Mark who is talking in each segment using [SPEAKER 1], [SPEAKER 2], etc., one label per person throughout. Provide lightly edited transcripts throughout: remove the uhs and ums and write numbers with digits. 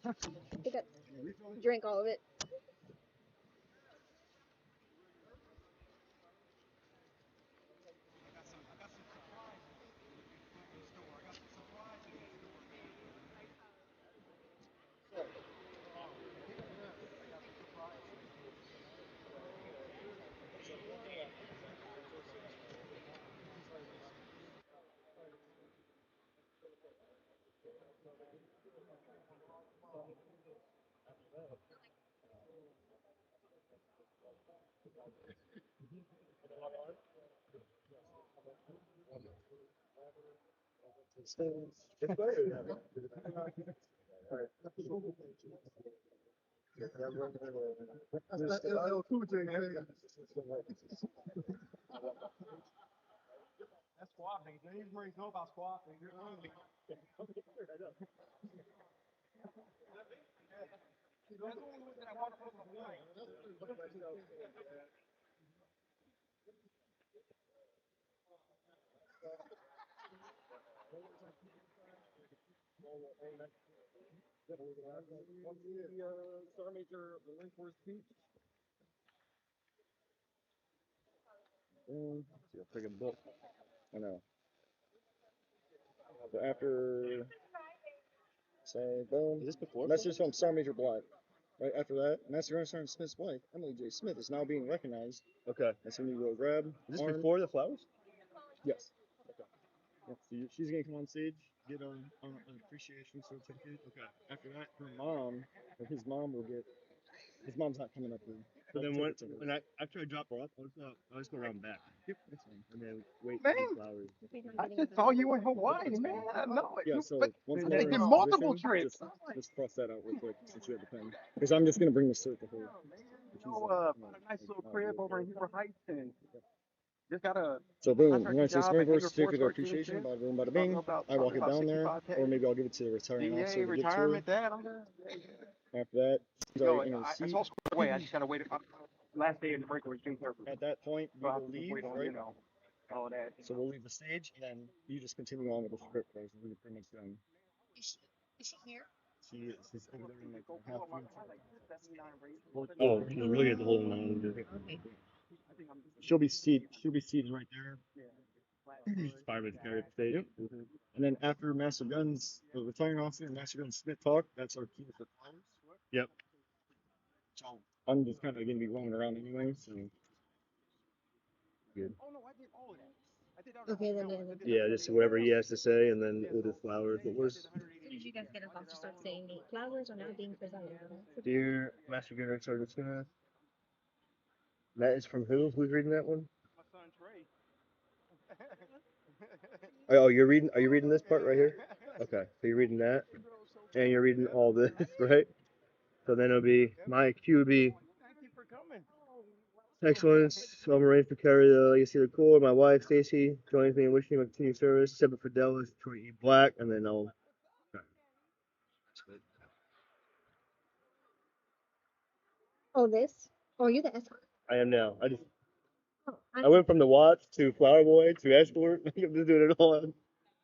[SPEAKER 1] Pick up, drink all of it.
[SPEAKER 2] See a friggin' book. I know. So after, say, boom.
[SPEAKER 3] Is this before?
[SPEAKER 2] Message from Sergeant Major Black. Right after that, Master Gunner Sergeant Smith's wife, Emily J. Smith, is now being recognized.
[SPEAKER 3] Okay.
[SPEAKER 2] That's when you go grab.
[SPEAKER 3] Is this
[SPEAKER 2] arm.
[SPEAKER 3] before the flowers?
[SPEAKER 2] Yes. Okay. Yep. So she's gonna come on stage, get an appreciation certificate. Okay. After that, her mom, or his mom, will get. His mom's not coming up here.
[SPEAKER 3] So then when after I drop her off, I'll just go around back.
[SPEAKER 2] Yep, that's fine.
[SPEAKER 3] And then wait
[SPEAKER 4] Man,
[SPEAKER 3] for the flowers.
[SPEAKER 4] I just saw you in Hawaii, man. I know it.
[SPEAKER 2] Yeah, so
[SPEAKER 4] But
[SPEAKER 2] once
[SPEAKER 4] they
[SPEAKER 2] more
[SPEAKER 4] did
[SPEAKER 2] in
[SPEAKER 4] multiple
[SPEAKER 2] position,
[SPEAKER 4] trips.
[SPEAKER 2] just cross that out real quick since you have the pen. Because I'm just gonna bring the cert to her.
[SPEAKER 4] You know, found a nice little crib over in Hoover Heights and just got a
[SPEAKER 2] So boom,
[SPEAKER 4] contracting
[SPEAKER 2] United States
[SPEAKER 4] job
[SPEAKER 2] Marine
[SPEAKER 4] at
[SPEAKER 2] Corps
[SPEAKER 4] Hangar
[SPEAKER 2] certificate of
[SPEAKER 4] 413
[SPEAKER 2] appreciation,
[SPEAKER 4] shit.
[SPEAKER 2] bada boom, bada
[SPEAKER 4] Talking
[SPEAKER 2] bing.
[SPEAKER 4] about
[SPEAKER 2] I walk it down there,
[SPEAKER 4] 65K.
[SPEAKER 2] or maybe I'll give it to the retiring officer
[SPEAKER 4] DA,
[SPEAKER 2] to give to her.
[SPEAKER 4] retirement, that. I'm there.
[SPEAKER 2] After that, she's
[SPEAKER 4] Yo,
[SPEAKER 2] already in her seat.
[SPEAKER 4] it's all squared away. I just gotta wait. Last day in the break was June 3rd.
[SPEAKER 2] At that point, we
[SPEAKER 4] So I have
[SPEAKER 2] will
[SPEAKER 4] to
[SPEAKER 2] leave,
[SPEAKER 4] wait on,
[SPEAKER 2] right?
[SPEAKER 4] you know, all that.
[SPEAKER 2] So we'll leave the stage, and then you just continue on with the script, guys. We're pretty much done.
[SPEAKER 1] Is she here?
[SPEAKER 2] She is. She's over there in like the half room.
[SPEAKER 3] Oh, she's really at the whole nine.
[SPEAKER 1] Okay.
[SPEAKER 2] She'll be seated. She'll be seated right there.
[SPEAKER 3] 5 minutes carry at the stage.
[SPEAKER 2] Yep. And then after Master Guns, the retiring officer and Master Guns Smith talk, that's our key to the flowers.
[SPEAKER 3] Yep.
[SPEAKER 2] So I'm just kind of gonna be roaming around anyway, so good.
[SPEAKER 1] Okay, then.
[SPEAKER 3] Yeah, just whatever he has to say, and then we'll do flowers. But where's
[SPEAKER 1] As soon as you guys get us off, just start saying the flowers are now being presented.
[SPEAKER 3] Dear Master Gunnery Sergeant Smith? That is from who? Who's reading that one? Oh, you're reading. Are you reading this part right here? Okay, so you're reading that, and you're reading all this, right? So then it'll be my cue would be excellence. I'm arranged to carry the legacy of the Corps. My wife Stacy joins me in wishing him a continued service. Semper Fidelis, Troy E. Black, and then I'll.
[SPEAKER 1] Oh, this? Oh, you're the escort.
[SPEAKER 3] I am now.
[SPEAKER 1] Oh,
[SPEAKER 3] I went from the watch to flower boy to escort. I'm just doing it all.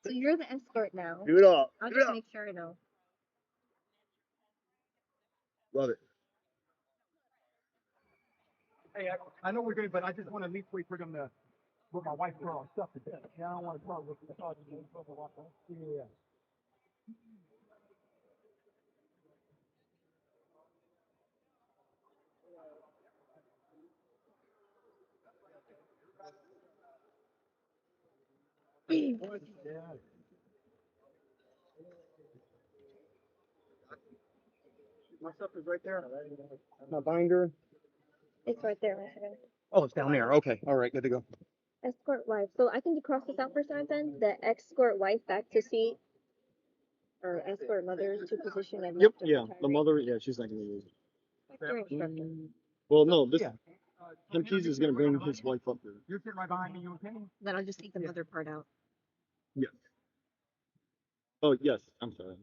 [SPEAKER 1] So you're the escort now.
[SPEAKER 3] Do it all.
[SPEAKER 1] I'll
[SPEAKER 3] Do it
[SPEAKER 1] just
[SPEAKER 3] all.
[SPEAKER 1] make sure I know.
[SPEAKER 3] Love it.
[SPEAKER 4] Hey, I know we're good, but I just want to leave wait for them to put my wife through all stuff to do. Yeah, I don't want to talk with the thought you Yeah. Yeah. My stuff is right there. My binder.
[SPEAKER 1] It's right there. Right there.
[SPEAKER 4] Oh, it's down there. Okay. All right. Good to go.
[SPEAKER 1] Escort wife. So I can cross this out for time then? The escort wife back to seat, or escort mother to position and
[SPEAKER 2] Yep.
[SPEAKER 1] left of
[SPEAKER 2] Yeah. The
[SPEAKER 1] retirement.
[SPEAKER 2] mother. Yeah, she's not gonna use it.
[SPEAKER 1] Escort instructor.
[SPEAKER 2] Well, no. This
[SPEAKER 4] Yeah.
[SPEAKER 2] Tim Keys is gonna bring his wife up there.
[SPEAKER 4] You're sitting right behind me. You okay?
[SPEAKER 1] Then I'll just take the mother part out.
[SPEAKER 2] Yes. Oh, yes. I'm sorry.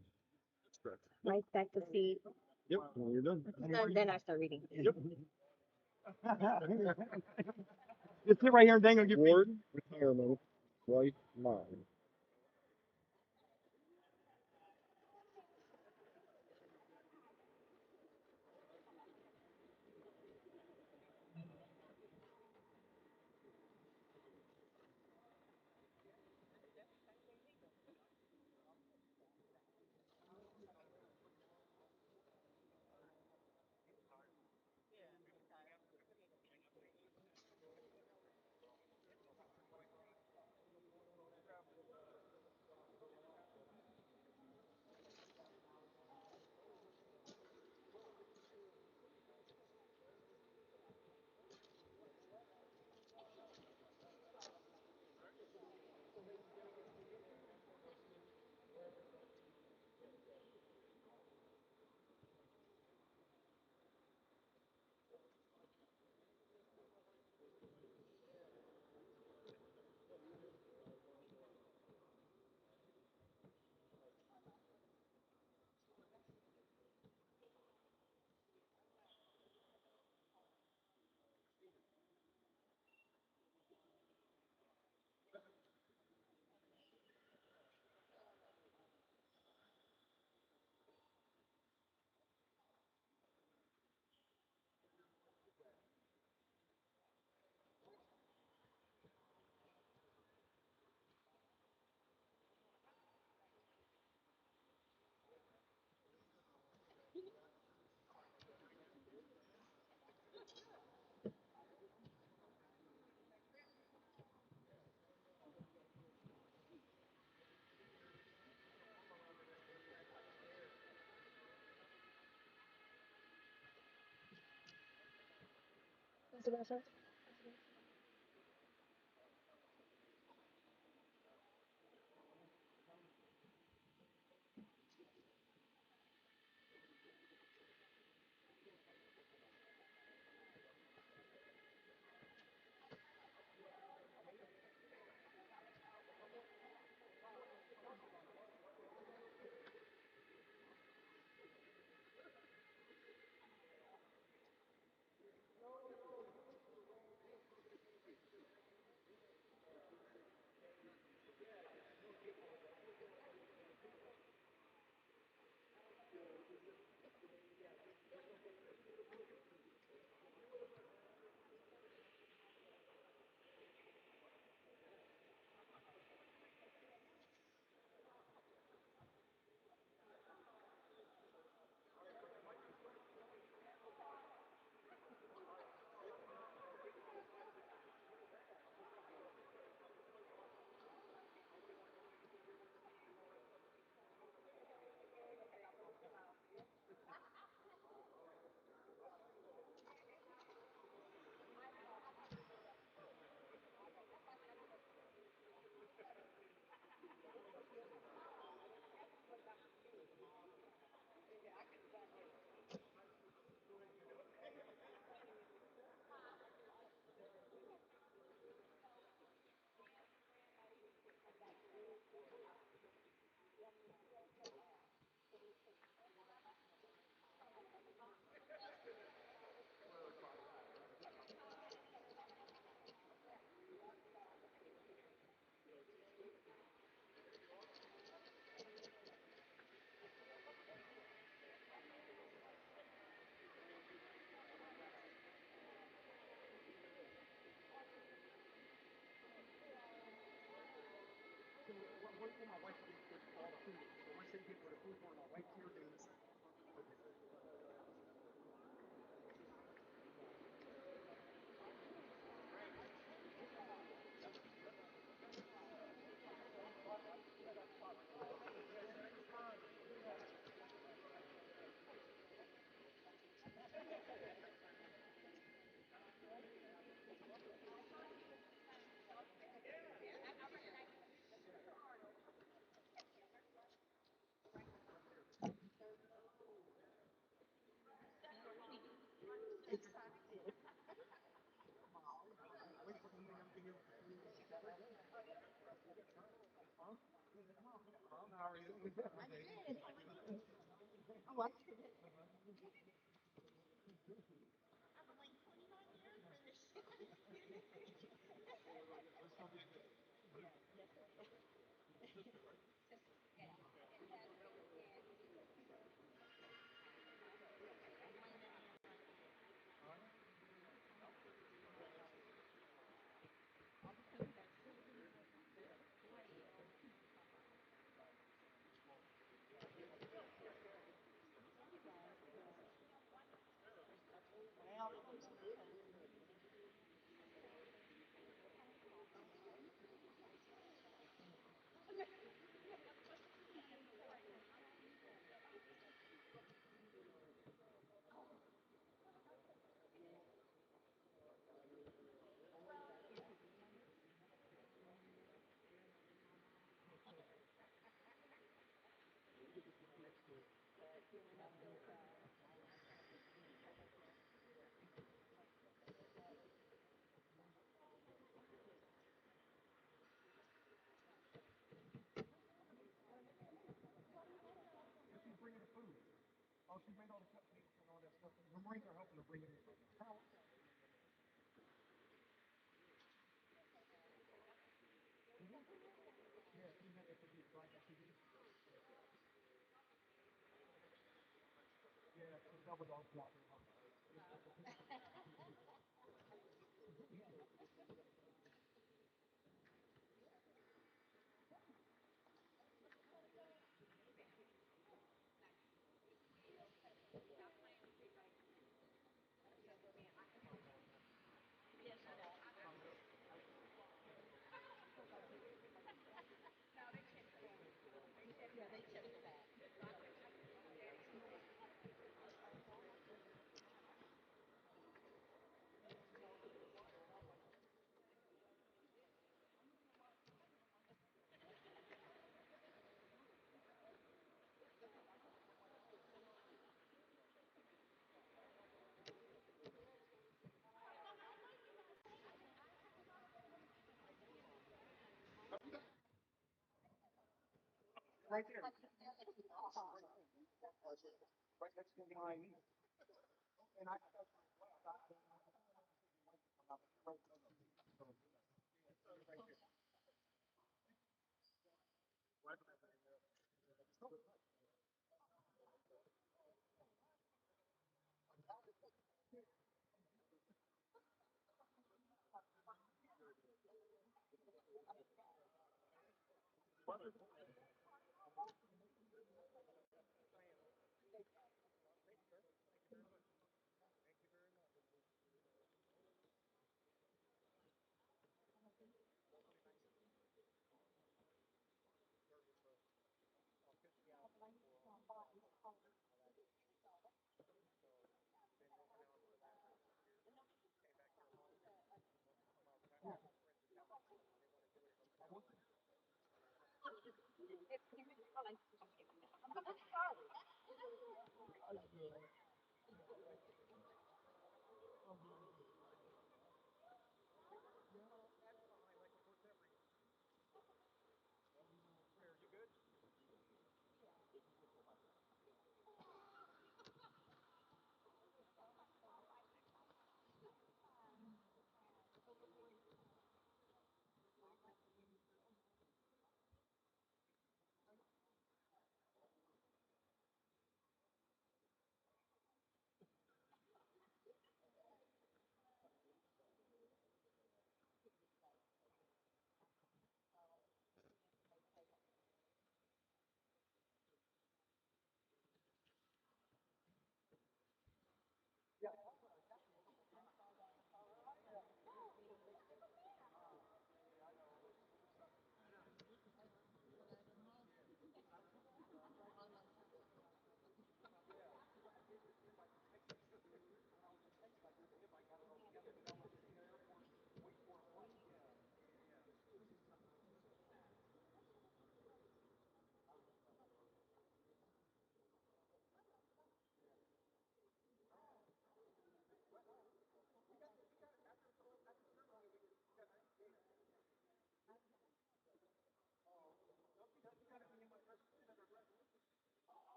[SPEAKER 2] That's correct.
[SPEAKER 1] Wife back to seat.
[SPEAKER 2] Yep. Well, you're done.
[SPEAKER 1] Then I start reading.
[SPEAKER 2] Yep.
[SPEAKER 4] Just sit right here and dangle your feet.
[SPEAKER 2] Ward retirement. Wife mine.
[SPEAKER 1] Vanessa?
[SPEAKER 4] So once my wife gets all the food, so once they get where the food for my wife here, then the second. Wait for them to come here. How are you? She's bringing the food. Oh, she made all the cupcakes and all that stuff. The Marines are helping her bring it in. Yeah, she had it for you, right? Yeah, so double dog block. right next to mine. And I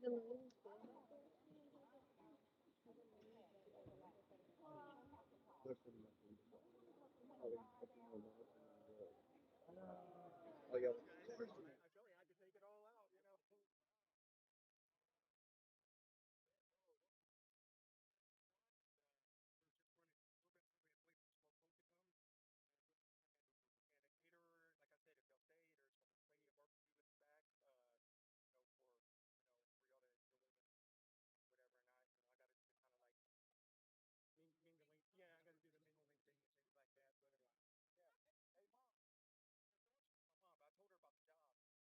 [SPEAKER 1] The moon still back there?
[SPEAKER 3] There's some nothing. Probably a couple more minutes and then go. Oh yeah.
[SPEAKER 4] I feel like I had to take it all out, you know. And a caterer, like I said, if y'all stay, there's plenty of barbecue in the back, for y'all to enjoy and whatever. And I got to do the kind of like mingling. Yeah, I got to do the mingling thing and things like that. But yeah, hey mom, my mom. I told her about the job.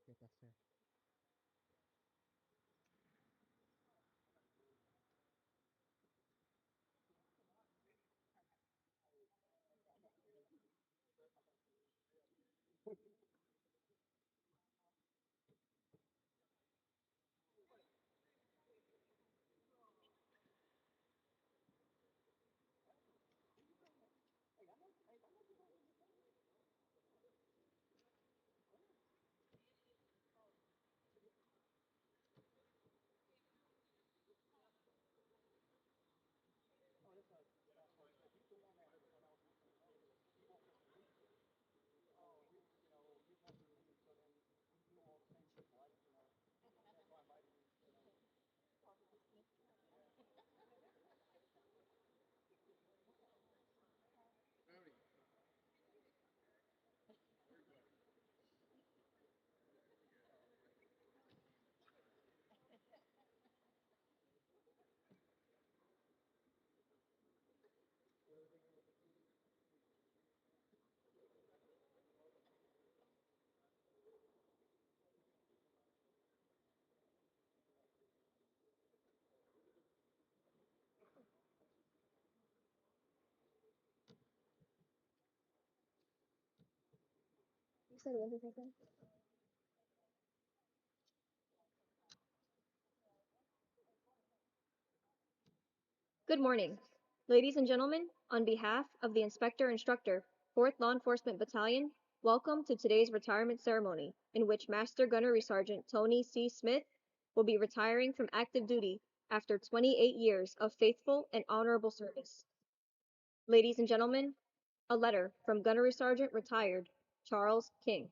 [SPEAKER 2] Okay, Pastor.
[SPEAKER 1] You said what was it again? Good morning. Ladies and gentlemen, on behalf of the Inspector Instructor, 4th Law Enforcement Battalion, welcome to today's retirement ceremony, in which Master Gunnery Sergeant Tony C. Smith will be retiring from active duty after 28 years of faithful and honorable service. Ladies and gentlemen, a letter from Gunnery Sergeant retired Charles King.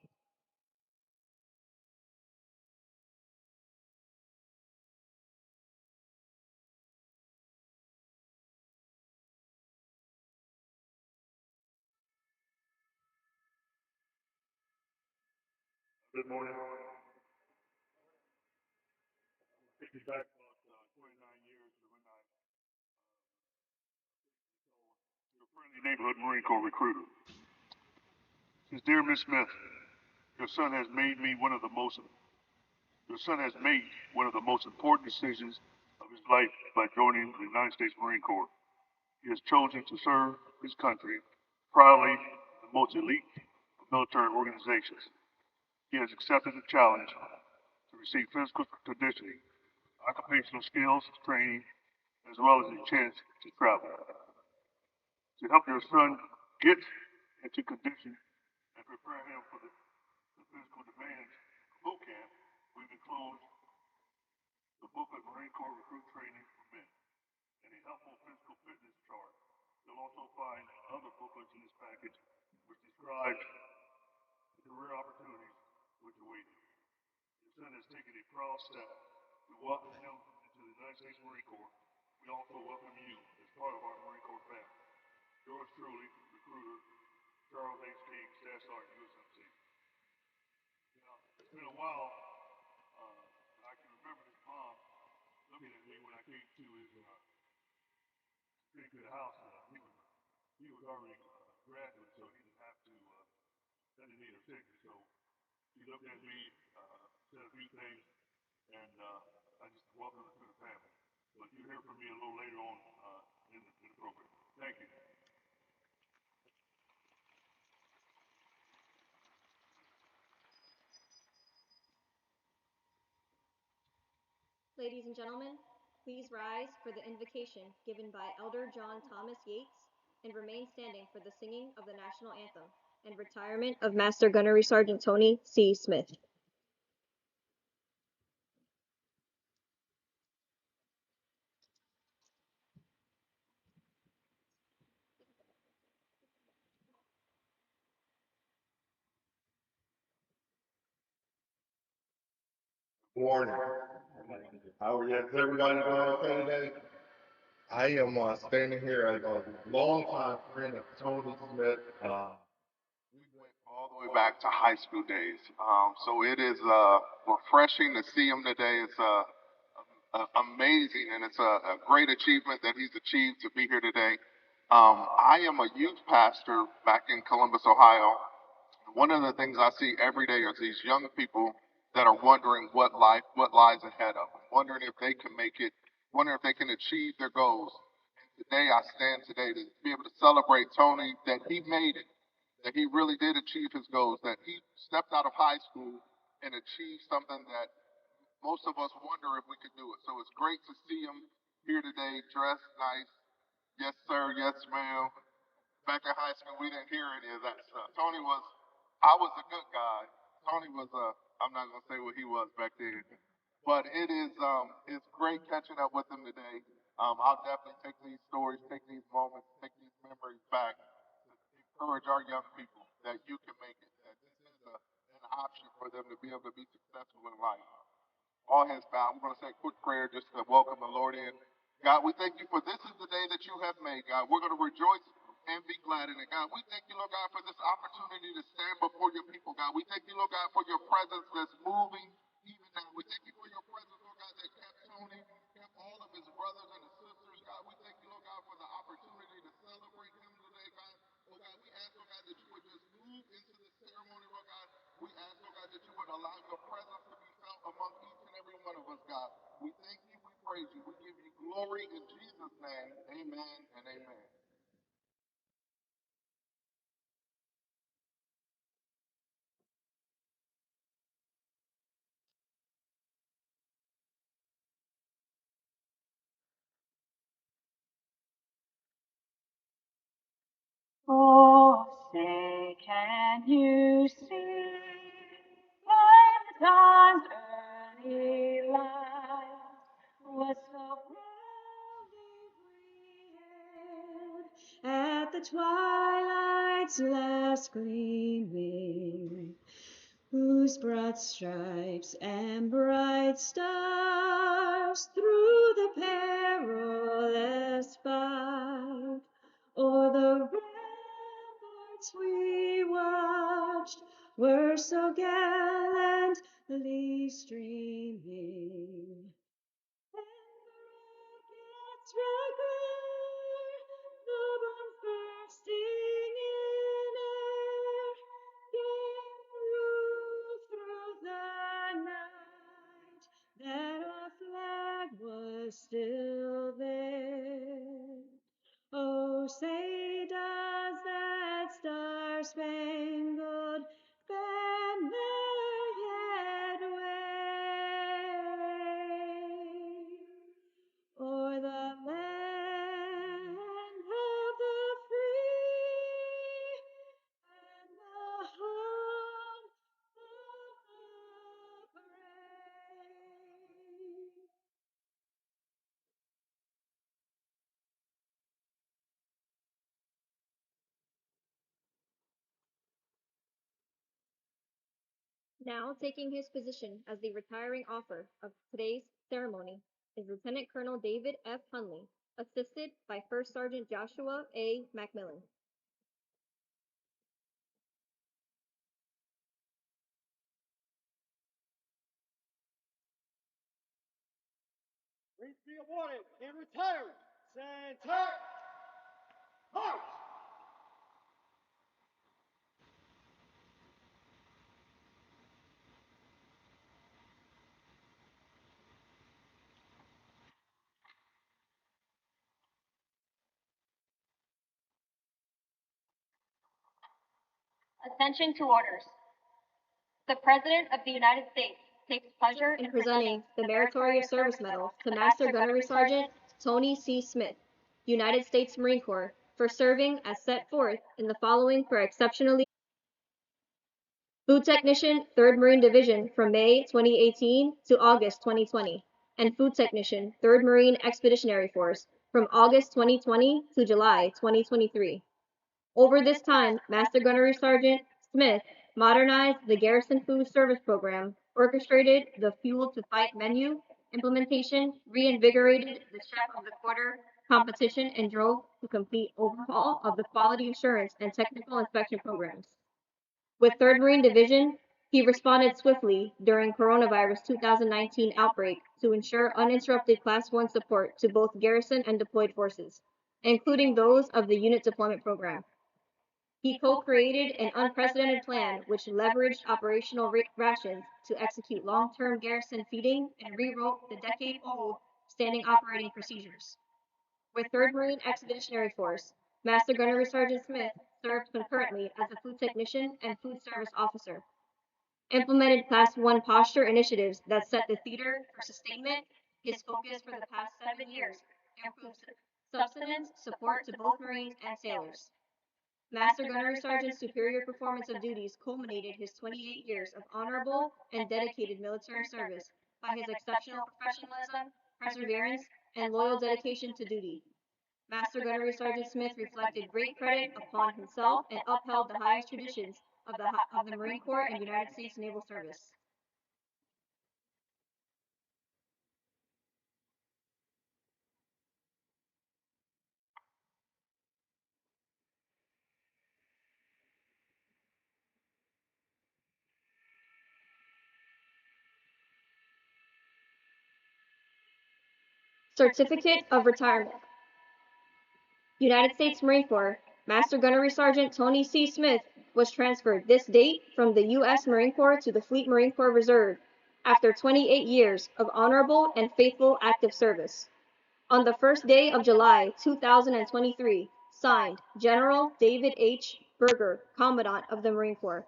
[SPEAKER 5] Good morning. Take you back about 29 years to when I your friendly neighborhood Marine Corps recruiter. Says, dear Miss Smith, your son has made me one of the most your son has made one of the most important decisions of his life by joining the United States Marine Corps. He has chosen to serve his country proudly, the most elite of military organizations. He has accepted the challenge to receive physical conditioning, occupational skills training, as well as a chance to travel. To help your son get into condition and prepare him for the physical demands of boot camp, we've enclosed the booklet Marine Corps Recruit Training for Men and a helpful physical fitness chart. You'll also find other booklets in this package which describe the career opportunities which await him. Your son has taken a proud step to welcome him into the United States Marine Corps. We also welcome you as part of our Marine Corps family. Yours truly, recruiter Charles H. King, Staff Sergeant, USMC. Now, it's been a while. I can remember his mom looking at me when I came to the house. He was already graduate, so he didn't have to designate or signature. So he looked at me, said a few things, and I just welcomed him to the family. But you'll hear from me a little later on in the program. Thank you.
[SPEAKER 1] Ladies and gentlemen, please rise for the invocation given by Elder John Thomas Yates and remain standing for the singing of the national anthem and retirement of Master Gunnery Sergeant Tony C. Smith.
[SPEAKER 5] Morning. How is everybody doing okay today? I am standing here as a longtime friend of Tony Smith. We went all the way back to high school days. So it is refreshing to see him today. It's amazing, and it's a great achievement that he's achieved to be here today. I am a youth pastor back in Columbus, Ohio. One of the things I see every day is these young people that are wondering what lies ahead of them, wondering if they can make it, wondering if they can achieve their goals. And today, I stand today to be able to celebrate Tony that he made it, that he really did achieve his goals, that he stepped out of high school and achieved something that most of us wonder if we could do it. So it's great to see him here today, dressed nice. Yes, sir. Yes, ma'am. Back in high school, we didn't hear any of that stuff. I was a good guy. Tony was I'm not gonna say what he was back then, but it's great catching up with him today. I'll definitely take these stories, take these moments, take these memories back to encourage our young people that you can make it, that this is an option for them to be able to be successful in life. All heads bowed. We're going to say a quick prayer just to welcome the Lord in. God, we thank you for this is the day that you have made, God. We're going to rejoice and be glad in it, God. We thank you, Lord God, for this opportunity to stand before your people, God. We thank you, Lord God, for your presence that's moving even now. We thank you for your presence, Lord God, that kept Tony, kept all of his brothers and his sisters, God. We thank you, Lord God, for the opportunity to celebrate him today, God. Oh, God, we ask, Lord God, that you would just move into this ceremony, Lord God. We ask, Lord God, that you would allow your presence to be felt among each and every one of us, God. We thank you, we praise you, we give you glory in Jesus' name. Amen and amen.
[SPEAKER 6] Oh, say, can you see by the dawn's early light what so proudly we hailed at the twilight's last gleaming, whose broad stripes and bright stars through the perilous fight o'er the ramparts we watched were so gallantly streaming. And rockets regular, the bombs bursting in air, came through the night, that our flag was still there. Oh, say does that star-spangled banner yet wave o'er the land of the free and the home of the brave?
[SPEAKER 1] Now taking his position as the retiring officer of today's ceremony is Lieutenant Colonel David F. Hunley, assisted by First Sergeant Joshua A. Macmillan.
[SPEAKER 2] Please be awarded and retired. Center. March.
[SPEAKER 6] Attention to orders. The President of the United States takes pleasure
[SPEAKER 1] In
[SPEAKER 6] in
[SPEAKER 1] presenting
[SPEAKER 6] presenting
[SPEAKER 1] the
[SPEAKER 6] the
[SPEAKER 1] Meritorious
[SPEAKER 6] Meritorious
[SPEAKER 1] Service
[SPEAKER 6] Service
[SPEAKER 1] Medal
[SPEAKER 6] Medal
[SPEAKER 1] to
[SPEAKER 6] to
[SPEAKER 1] Master
[SPEAKER 6] Master
[SPEAKER 1] Gunnery
[SPEAKER 6] Gunnery
[SPEAKER 1] Sergeant
[SPEAKER 6] Sergeant
[SPEAKER 1] Tony C. Smith, United States Marine Corps, for serving as set forth in the following for exceptionally Food Technician, 3rd Marine Division from May 2018 to August 2020, and Food Technician, 3rd Marine Expeditionary Force from August 2020 to July 2023. Over this time, Master Gunnery Sergeant Smith modernized the Garrison Food Service Program, orchestrated the Fuel to Fight menu implementation, reinvigorated the Chef of the Quarter competition, and drove to complete overhaul of the quality assurance and technical inspection programs. With 3rd Marine Division, he responded swiftly during coronavirus 2019 outbreak to ensure uninterrupted Class 1 support to both garrison and deployed forces, including those of the unit deployment program. He co-created an unprecedented plan which leveraged operational rations to execute long-term garrison feeding and rewrote the decade-old standing operating procedures. With 3rd Marine Expeditionary Force, Master Gunnery Sergeant Smith served concurrently as a food technician and food service officer, implemented Class 1 posture initiatives that set the theater for sustainment. His focus for the past 7 years improved subsistence support to both Marines and sailors. Master Gunnery Sergeant's superior performance of duties culminated his 28 years of honorable and dedicated military service by his exceptional professionalism, perseverance, and loyal dedication to duty. Master Gunnery Sergeant Smith reflected great credit upon himself and upheld the highest traditions of the Marine Corps and United States Naval Service. Certificate of Retirement. United States Marine Corps, Master Gunnery Sergeant Tony C. Smith was transferred this date from the U.S. Marine Corps to the Fleet Marine Corps Reserve after 28 years of honorable and faithful active service. On the first day of July 2023, signed General David H. Berger, Commandant of the Marine Corps.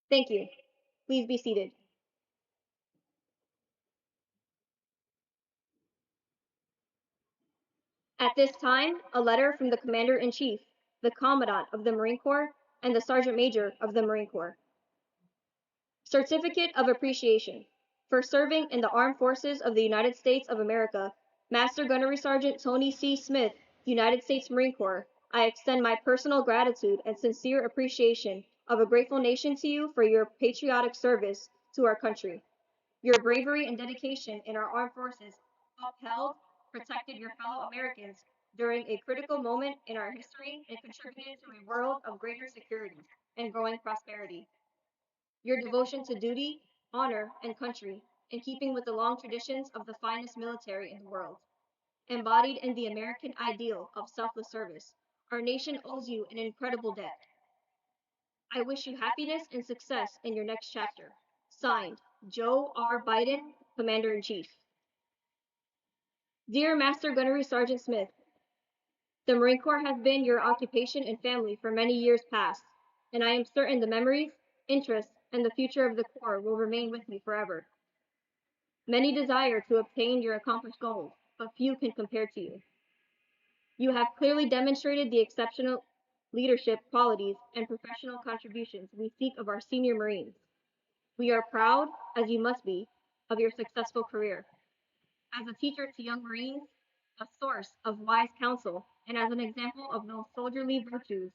[SPEAKER 1] Thank you. Please be seated. At this time, a letter from the Commander-in-Chief, the Commandant of the Marine Corps, and the Sergeant Major of the Marine Corps. Certificate of Appreciation. For serving in the Armed Forces of the United States of America, Master Gunnery Sergeant Tony C. Smith, United States Marine Corps, I extend my personal gratitude and sincere appreciation of a grateful nation to you for your patriotic service to our country. Your bravery and dedication in our armed forces upheld, protected your fellow Americans during a critical moment in our history and contributed to a world of greater security and growing prosperity. Your devotion to duty, honor, and country, in keeping with the long traditions of the finest military in the world, embodied in the American ideal of selfless service, our nation owes you an incredible debt. I wish you happiness and success in your next chapter. Signed, Joe R. Biden, Commander-in-Chief. Dear Master Gunnery Sergeant Smith, the Marine Corps has been your occupation and family for many years past, and I am certain the memories, interests, and the future of the Corps will remain with me forever. Many desire to obtain your accomplished goals, but few can compare to you. You have clearly demonstrated the exceptional leadership qualities and professional contributions we seek of our senior Marines. We are proud, as you must be, of your successful career. As a teacher to young Marines, a source of wise counsel, and as an example of those soldierly virtues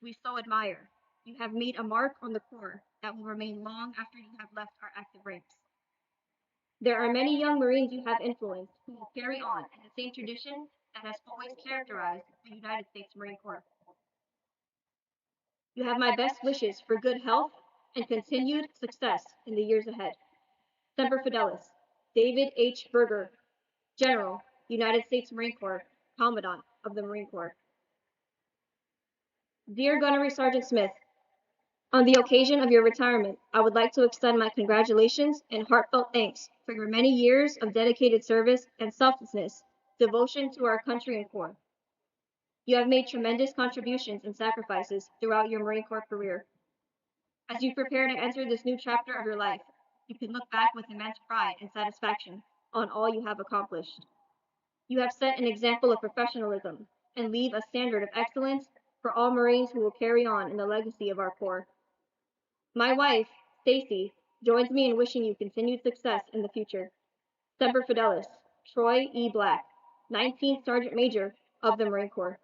[SPEAKER 1] we so admire, you have made a mark on the Corps that will remain long after you have left our active ranks. There are many young Marines you have influenced who will carry on in the same tradition that has always characterized the United States Marine Corps. You have my best wishes for good health and continued success in the years ahead. Semper Fidelis, David H. Berger, General, United States Marine Corps, Commandant of the Marine Corps. Dear Gunnery Sergeant Smith, on the occasion of your retirement, I would like to extend my congratulations and heartfelt thanks for your many years of dedicated service and selflessness, devotion to our country and Corps. You have made tremendous contributions and sacrifices throughout your Marine Corps career. As you prepare to enter this new chapter of your life, you can look back with immense pride and satisfaction on all you have accomplished. You have set an example of professionalism and leave a standard of excellence for all Marines who will carry on in the legacy of our Corps. My wife, Stacy, joins me in wishing you continued success in the future. Semper Fidelis, Troy E. Black, 19th Sergeant Major of the Marine Corps.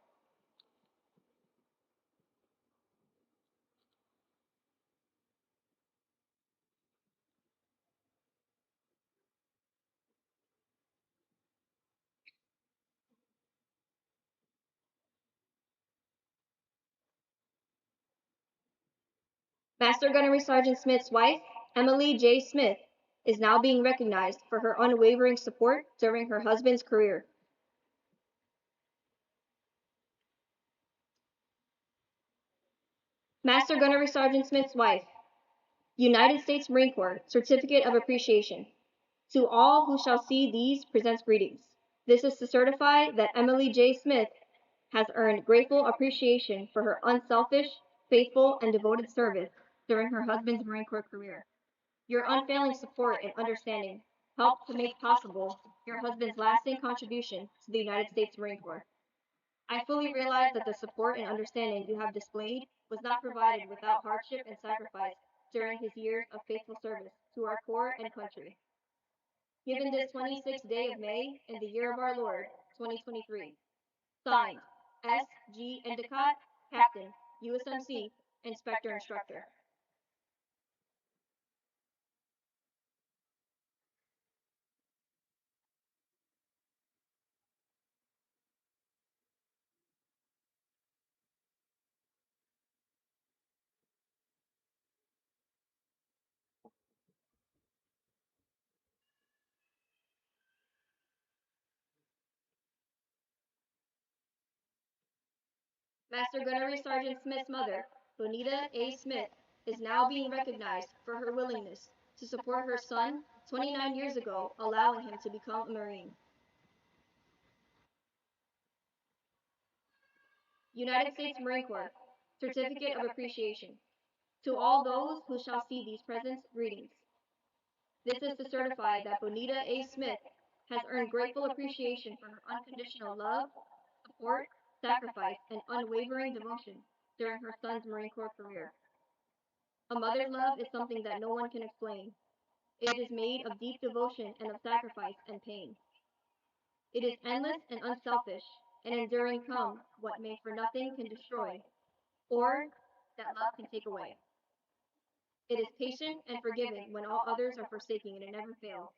[SPEAKER 1] Master Gunnery Sergeant Smith's wife, Emily J. Smith, is now being recognized for her unwavering support during her husband's career. Master Gunnery Sergeant Smith's wife, United States Marine Corps Certificate of Appreciation. To all who shall see these presents greetings. This is to certify that Emily J. Smith has earned grateful appreciation for her unselfish, faithful, and devoted service during her husband's Marine Corps career. Your unfailing support and understanding helped to make possible your husband's lasting contribution to the United States Marine Corps. I fully realize that the support and understanding you have displayed was not provided without hardship and sacrifice during his years of faithful service to our Corps and country. Given this 26th day of May in the year of our Lord, 2023. Signed, S. G. Endicott, Captain, USMC, Inspector Instructor. Master Gunnery Sergeant Smith's mother, Bonita A. Smith, is now being recognized for her willingness to support her son 29 years ago, allowing him to become a Marine. United States Marine Corps Certificate of Appreciation. To all those who shall see these presents, greetings. This is to certify that Bonita A. Smith has earned grateful appreciation for her unconditional love, support, sacrifice, and unwavering devotion during her son's Marine Corps career. A mother's love is something that no one can explain. It is made of deep devotion and of sacrifice and pain. It is endless and unselfish, and enduring come what may for nothing can destroy, or that love can take away. It is patient and forgiving when all others are forsaking, and it never fails.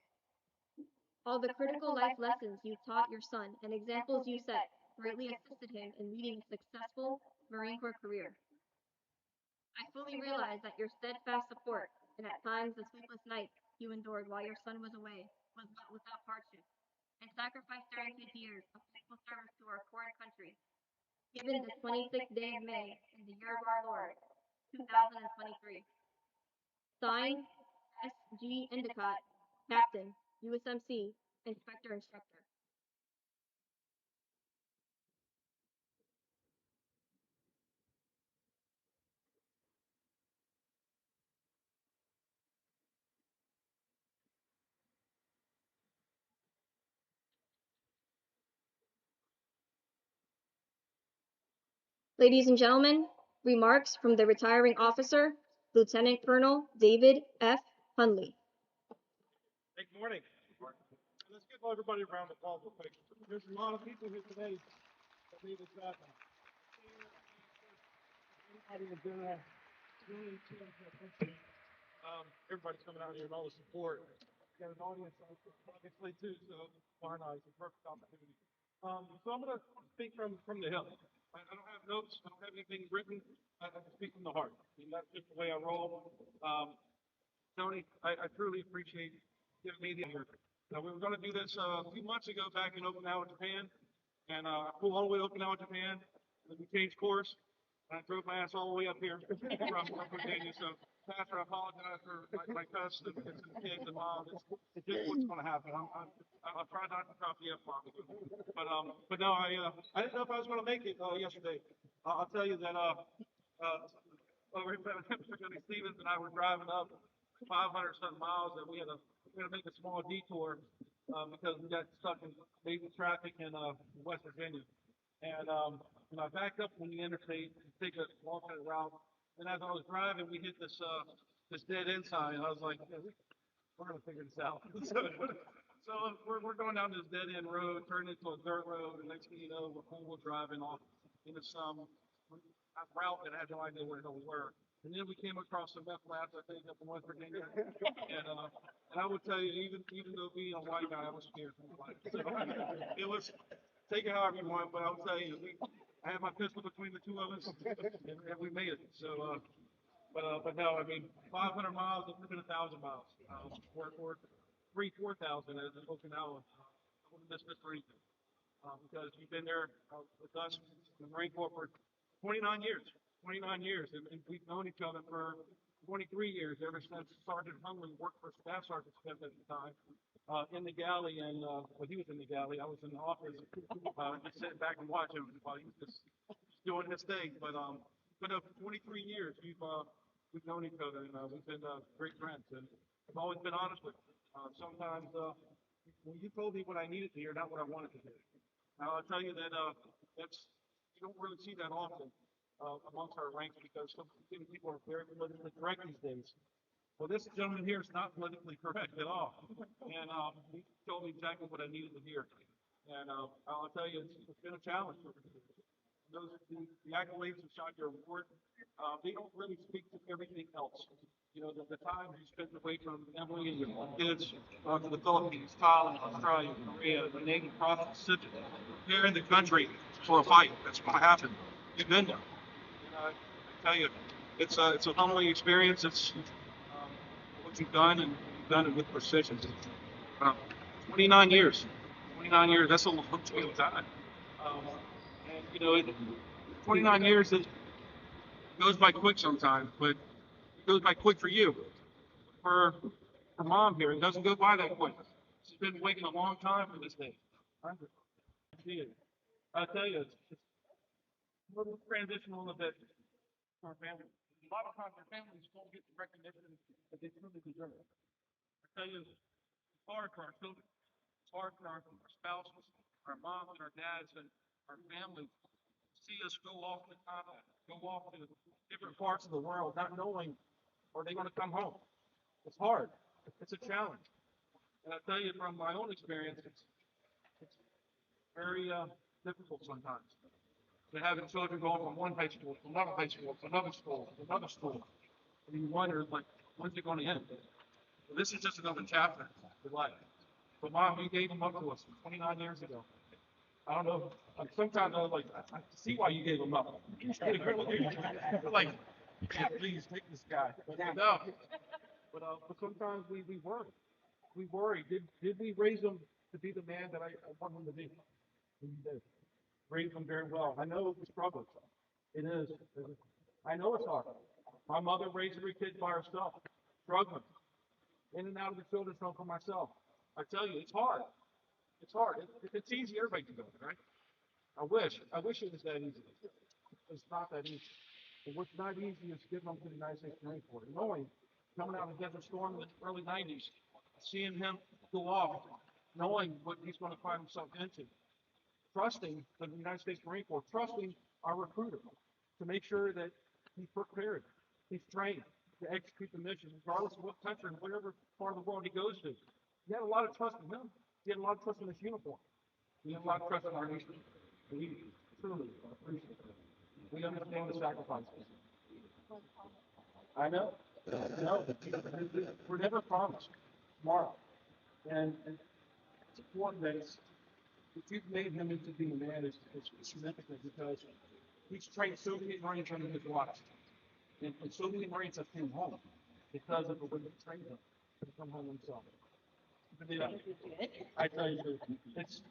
[SPEAKER 1] All the critical life lessons you taught your son and examples you set greatly assisted him in leading a successful Marine Corps career. I fully realize that your steadfast support and at times the sleepless nights you endured while your son was away was not without hardship and sacrifice during his years of faithful service to our foreign country. Given the 26th day of May in the year of our Lord, 2023. Signed, S. G. Endicott, Captain, USMC, Inspector Instructor. Ladies and gentlemen, remarks from the retiring officer, Lieutenant Colonel David F. Hunley.
[SPEAKER 4] Hey, good morning. Let's give everybody a round of applause real quick. There's a lot of people here today that made this happen. Everybody is really everybody's coming out here and all the support. We got an audience obviously too, so why not? It's a perfect opportunity. So I'm gonna speak from the hip. I don't have notes, I don't have anything written. I speak from the heart. I mean, that's just the way I roll. Tony, I truly appreciate giving me the honor. We were going to do this a few months ago back in Okinawa, Japan, and I flew all the way to Okinawa, Japan, and we changed course, and I drove my ass all the way up here from Virginia. So, Pastor, I apologize for my cuss and the kids and mom. It's just what's going to happen. I'll try not to drop the F-bomb, but no, I didn't know if I was going to make it yesterday. I'll tell you that over Virginia Stevens and I were driving up 500 something miles, and we had to make a small detour because we got stuck in major traffic in West Virginia. And I backed up on the interstate to take a alternate route. And as I was driving, we hit this dead end sign. And I was like, yeah, we're going to figure this out. So we're going down this dead end road, turned into a dirt road. And next thing you know, we're four-wheel driving off into some route that I had no idea where the hell we were. And then we came across some meth labs, I think, up in West Virginia. And I would tell you, even though being a white guy, I was scared for my life. So it was, take it however you want, but I'll tell you, I had my pistol between the two of us, and we made it. So But no, I mean, 500 miles, it's been 1,000 miles. For 4,000 as in Okinawa. I wouldn't miss this for anything. Because you've been there with us in the Marine Corps for 29 years. 29 years. And we've known each other for 23 years, ever since Sergeant Hunley worked for Staff Sergeant Smith at the time in the galley. And well, he was in the galley. I was in the office, just sitting back and watching him while he was just doing his thing. But for 23 years, we've known each other, and we've been great friends. And I've always been honest with you. Sometimes when you told me what I needed to hear, not what I wanted to hear. Now, I'll tell you that that's you don't really see that often amongst our ranks because some people are very politically correct these days. Well, this gentleman here is not politically correct at all, and he told me exactly what I needed to hear. And I'll tell you, it's been a challenge. The accolades and shot your award, they don't really speak to everything else. You know, the time you spent away from Emily and your kids to the Philippines, Thailand, Australia, Korea, the name across the Pacific, preparing the country for a fight that's going to happen. You've been there. And I tell you, it's a humbling experience. It's what you've done, and you've done it with precision. Uh, 29 years. 29 years, that's a long time. Um, and, you know, 29 years, it goes by quick sometimes, but it goes by quick for you. For mom here, it doesn't go by that quick. She's been waiting a long time for this day. I see it. I tell you, we'll transition a little bit to our family. A lot of times our families don't get the recognition that they truly deserve. I tell you, it's hard for our children. It's hard for our spouses, our moms and our dads and our families to see us go off to combat, go off to different parts of the world, not knowing are they going to come home. It's hard. It's a challenge. And I tell you from my own experience, it's very difficult sometimes. To having children going from one high school to another high school to another school to another school, and you wonder like, when's it going to end? Well, this is just another chapter of life. But mom, you gave them up to us 29 years ago. I don't know. Sometimes I was like, I see why you gave them up. You're like, yeah, please take this guy. But no. But sometimes we worry. We worry. Did we raise him to be the man that I want him to be? We did. Raised him very well. I know the struggles. It is. I know it's hard. My mother raised three kids by herself, struggling, in and out of the children's home for myself. I tell you, it's hard. It's hard. If it's easy, everybody can do it, right? I wish. I wish it was that easy. It's not that easy. But what's not easy is getting them to the United States Marine Corps. Knowing, coming out of Desert Storm in the early 90s, seeing him go off, knowing what he's going to find himself into, trusting the United States Marine Corps, trusting our recruiter to make sure that he's prepared, he's trained to execute the mission, regardless of what country and whatever part of the world he goes to. He had a lot of trust in him. He had a lot of trust in his uniform. He had a lot of trust in our nation. We truly appreciate it. We understand the sacrifices. I know. I know. We're never promised tomorrow. And it's important that if you've made him into being a man, it's significant because he's trained so many Marines under his watch. And so many Marines have came home because of the way he trained them to come home themselves. But yeah, I tell you, it's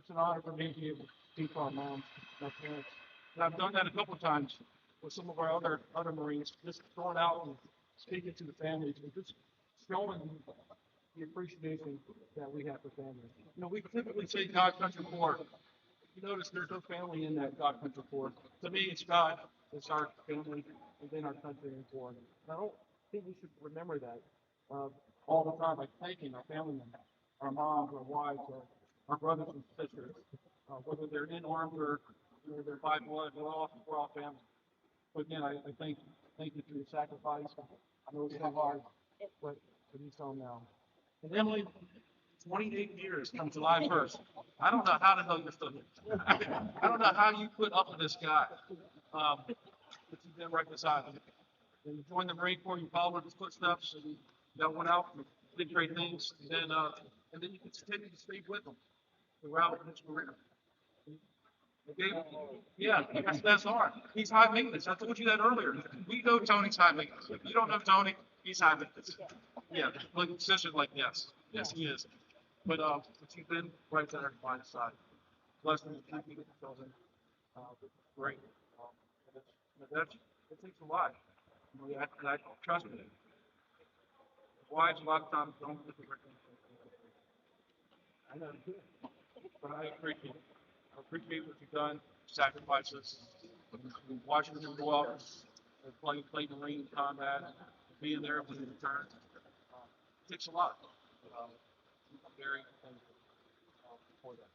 [SPEAKER 4] an honor for me to be able to speak for our moms, our parents. And I've done that a couple of times with some of our other Marines, just going out and speaking to the families and just showing the appreciation that we have for family. You know, we typically say God, country, war. You notice there's no family in that God, country, war. To me, it's God, it's our family, and then our country and war. And I don't think we should remember that all the time by thanking our family members, our moms, our wives, our brothers and sisters, whether they're in arms or they're by blood, we're all family. But again, I thank you for your sacrifice. I know it's so hard, but you so now. And Emily, 28 years come July 1st. I don't know how the hell you're still here. I don't know how you put up with this guy. But you've been right beside him. And you joined the Marine Corps, you followed in his footsteps, and you went out and did great things. And then you continue to stay with him throughout his career. Okay? Yeah, that's SR. He's high maintenance. I told you that earlier. We know Tony's high maintenance. If you don't know Tony, he's high maintenance. Yeah, like consistent, like yes, yes, he is. But you've been right there by his side. Less than 3 feet until then. Great. And that's it takes a lot. You know, I trust me. Wives a lot of times don't get the recognition. I know, but I appreciate it. I appreciate what you've done, sacrifices, watching them go out and play Marine combat, being there when they return. It takes a lot. I'm very thankful for that.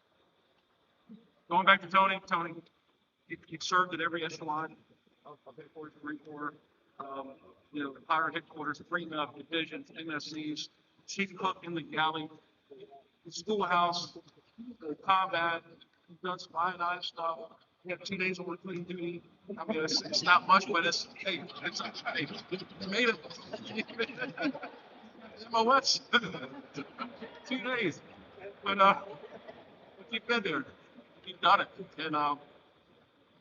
[SPEAKER 4] Going back to Tony, he served at every echelon of headquarters, Marine Corps, um, you know, the Pirate headquarters, Fremont divisions, MSCs, chief cook in the galley, the schoolhouse, the combat, done cyanide stuff. We have 2 days of recruiting duty. I mean, it's not much, but it's, hey, hey, you made it. MOS, 2 days. But you've been there. You've done it. And,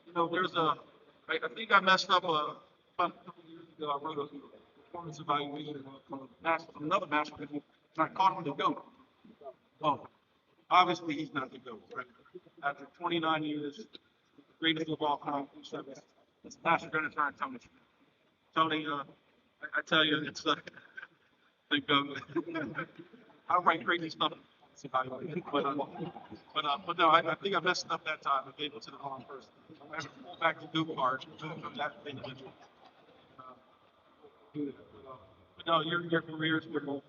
[SPEAKER 4] you know, I think I messed up about a couple years ago. I wrote a performance evaluation from another master, and I caught him to go. Oh, obviously he's not the GOAT, right? After 29 years, the greatest of all time, it's Master Gunner Tony. Tony, I tell you, it's the GOAT. I write crazy stuff. But no, I think I messed up that time. I gave it to the wrong person. I'm going to pull back the Duke card from that individual. Uh, do that. But no, your career has been a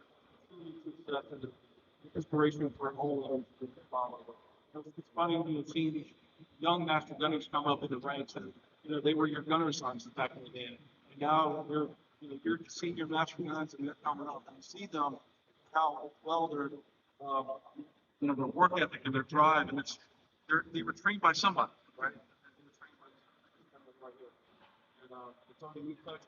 [SPEAKER 4] truly success and inspiration for a whole of the follow. It's funny when you see these young master gunners come up in the ranks, and you know they were your gunner sons back in the day, and now you're senior master guns, and they're coming up, and you see them how well they're um, you know their work ethic and their drive, and they were trained by somebody, right? They were trained by somebody right here. And it's only we touch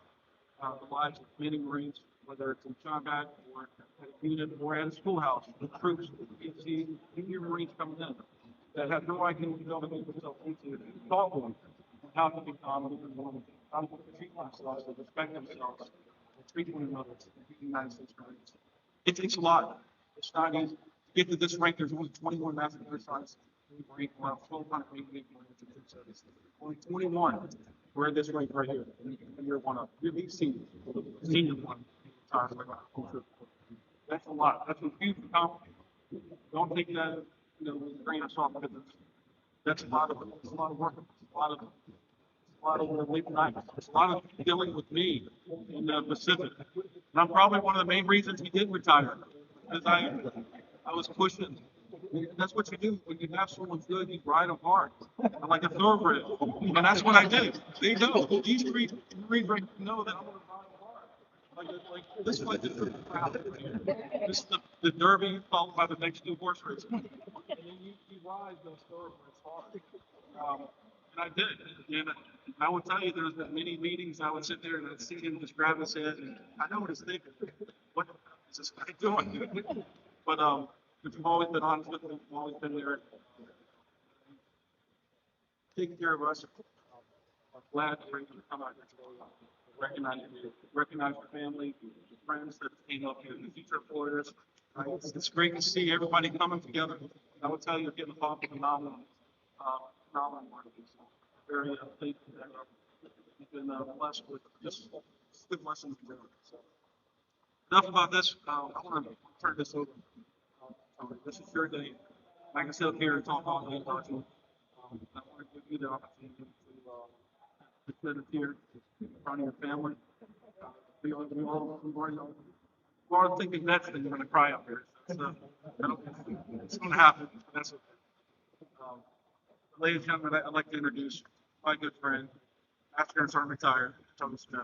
[SPEAKER 4] the lives of many Marines, whether it's in combat or at a unit or at a schoolhouse, the troops, you see new Marines coming in that have no idea what they're going to get themselves into, talk to them, how to become, how to treat themselves, and respect themselves, and treat one another, and treat the United States Marines. It takes a lot. It's not easy. To get to this rank, there's only 21 master sergeants in the Marine Corps, 1,288 Marines in the service. Only 21 were in this rank right here, and you're one of. You're the senior one. That's a lot. That's a huge accomplishment. Don't take that, you know, with a grain of salt because that's a lot of it's a lot of work. It's a lot of late nights. It's a lot of dealing with me in the Pacific. And I'm probably one of the main reasons he did retire because I was pushing. That's what you do when you have someone good. You ride them hard, like a thoroughbred, and that's what I did. They know these three know that I'm gonna ride them hard. Like this is like the crowd right here. This is the Derby followed by the next two horse races, and then you ride those thoroughbreds hard. Um, and I did, and I would tell you there's been many meetings. I would sit there and I'd see him just grab his head, and I know what he's thinking. What is this guy doing? But you've always been honest with me. You've always been there, taking care of us. I'm glad that you're able to come out here today, recognize your family, your friends that came up here, the future employers. It's great to see everybody coming together. I would tell you, you're getting involved in phenomenal work. Very thankful that you've been blessed with just good lessons together. So enough about this. I want to turn this over. This is your day. I can sit up here and talk all day about you. I want to give you the opportunity to sit up here in front of your family. We all thinking next that you're going to cry up here. So, it's going to happen. That's okay. Um, Ladies and gentlemen, I'd like to introduce my good friend, Master Sergeant retired, Tony Smith.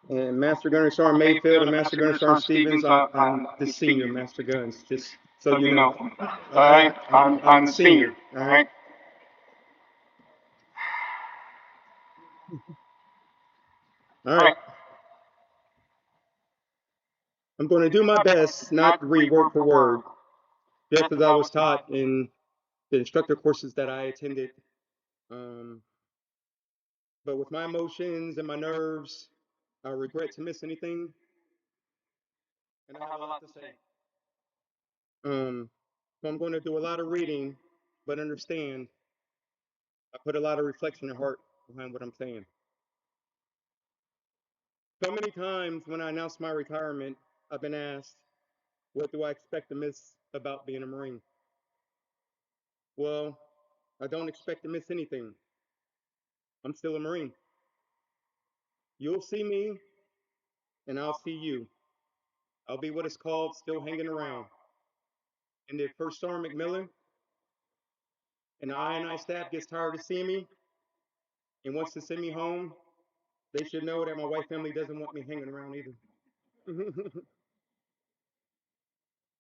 [SPEAKER 3] And Master Gunner Sergeant Mayfield and Master Gunner Sergeant Stevens, I'm the senior Master Guns. Just So you know. All
[SPEAKER 5] All
[SPEAKER 3] right.
[SPEAKER 5] right,
[SPEAKER 3] I'm
[SPEAKER 5] I'm
[SPEAKER 3] a
[SPEAKER 5] the
[SPEAKER 3] senior.
[SPEAKER 5] senior.
[SPEAKER 3] All
[SPEAKER 5] All
[SPEAKER 3] right.
[SPEAKER 5] right.
[SPEAKER 3] All
[SPEAKER 5] All
[SPEAKER 3] right.
[SPEAKER 5] right.
[SPEAKER 3] I'm going to do my best not to read word for word, just as I was taught in the instructor courses that I attended. Um, but with my emotions and my nerves, I regret to miss anything, and I have a lot to say. So I'm going to do a lot of reading, but understand I put a lot of reflection and heart behind what I'm saying. So many times when I announce my retirement, I've been asked, what do I expect to miss about being a Marine? Well, I don't expect to miss anything. I'm still a Marine. You'll see me, and I'll see you. I'll be what is called still hanging around. And if First Sergeant McMillan and I staff gets tired of seeing me and wants to send me home, they should know that my wife family doesn't want me hanging around either.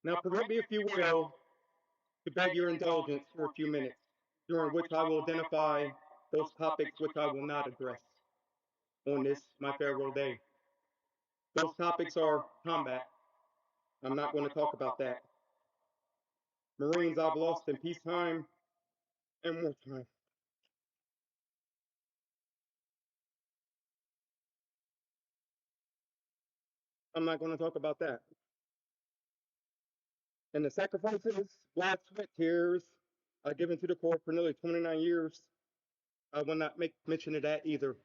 [SPEAKER 3] Now, permit me, if you will, to beg your indulgence for a few minutes, during which I will identify those topics which I will not address on this, my farewell day. Those topics are combat. I'm not going to talk about that. Marines I've lost in peacetime and wartime. I'm not going to talk about that. And the sacrifices, blood, sweat, tears I've given to the Corps for nearly 29 years, I will not make mention of that either.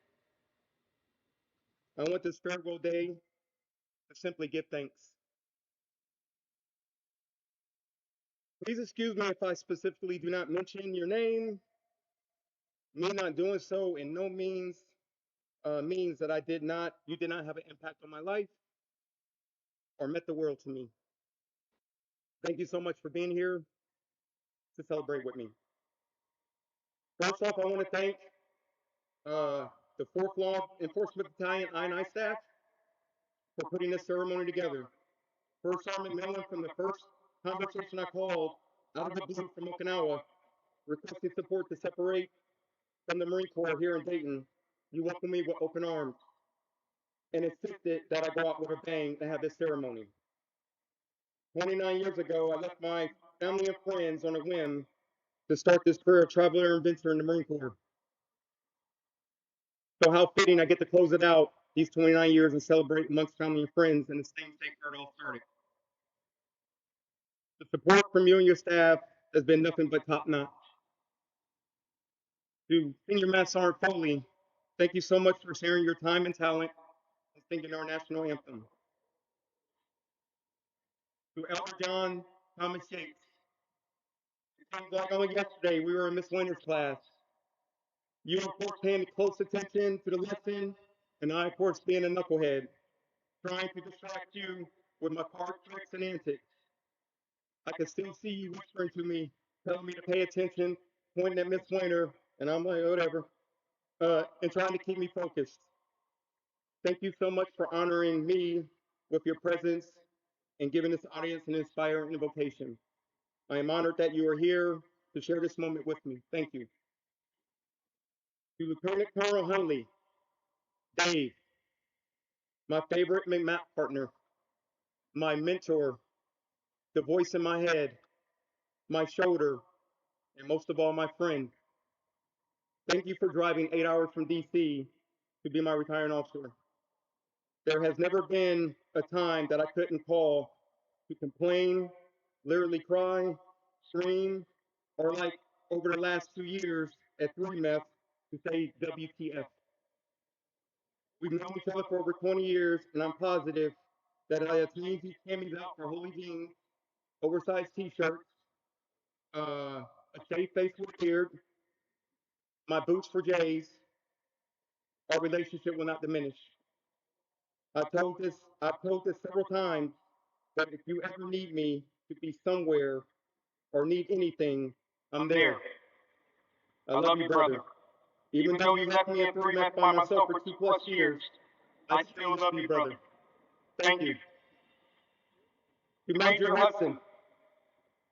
[SPEAKER 3] I want this farewell day to simply give thanks. Please excuse me if I specifically do not mention your name. Me not doing so in no means means that you did not have an impact on my life or meant the world to me. Thank you so much for being here to celebrate with me. First off, I want to thank the 4th Law Enforcement Battalion I staff for putting this ceremony together. First Sergeant McMillan, from the first conversation I called out of the blue from Okinawa, requesting support to separate from the Marine Corps here in Dayton, you welcomed me with open arms and insisted that I go out with a bang to have this ceremony. 29 years ago, I left my family and friends on a whim to start this career of traveler and adventurer in the Marine Corps. So how fitting I get to close it out these 29 years and celebrate amongst family and friends in the same state where it all started. The support from you and your staff has been nothing but top notch. To Senior Master Sergeant Foley, thank you so much for sharing your time and talent in singing our national anthem. To Elder John Thomas Yates, it seems like only yesterday we were in Miss Winter's class. You, of course, paying close attention to the lesson, and I, of course, being a knucklehead, trying to distract you with my card tricks and antics. I can still see you whispering to me, telling me to pay attention, pointing at Miss Winter, and I'm like, whatever, and trying to keep me focused. Thank you so much for honoring me with your presence and giving this audience an inspiring invocation. I am honored that you are here to share this moment with me. Thank you. To Lieutenant Colonel Hunley, Dave, my favorite McMap partner, my mentor, the voice in my head, my shoulder, and most of all, my friend. Thank you for driving 8 hours from DC to be my retiring officer. There has never been a time that I couldn't call to complain, literally cry, scream, or like over the last 2 years at 3MEF to say WTF. We've known each other for over 20 years, and I'm positive that I have changed these camis out for holy jeans, oversized t-shirts, a shaved face with a beard, my boots for J's, our relationship will not diminish. I've told this several times, but if you ever need me to be somewhere or need anything, I'm there. I love you, brother. Even though you left me at 3MEF by myself for 2+ years, I still love you, brother. Thank you. To Major Hudson,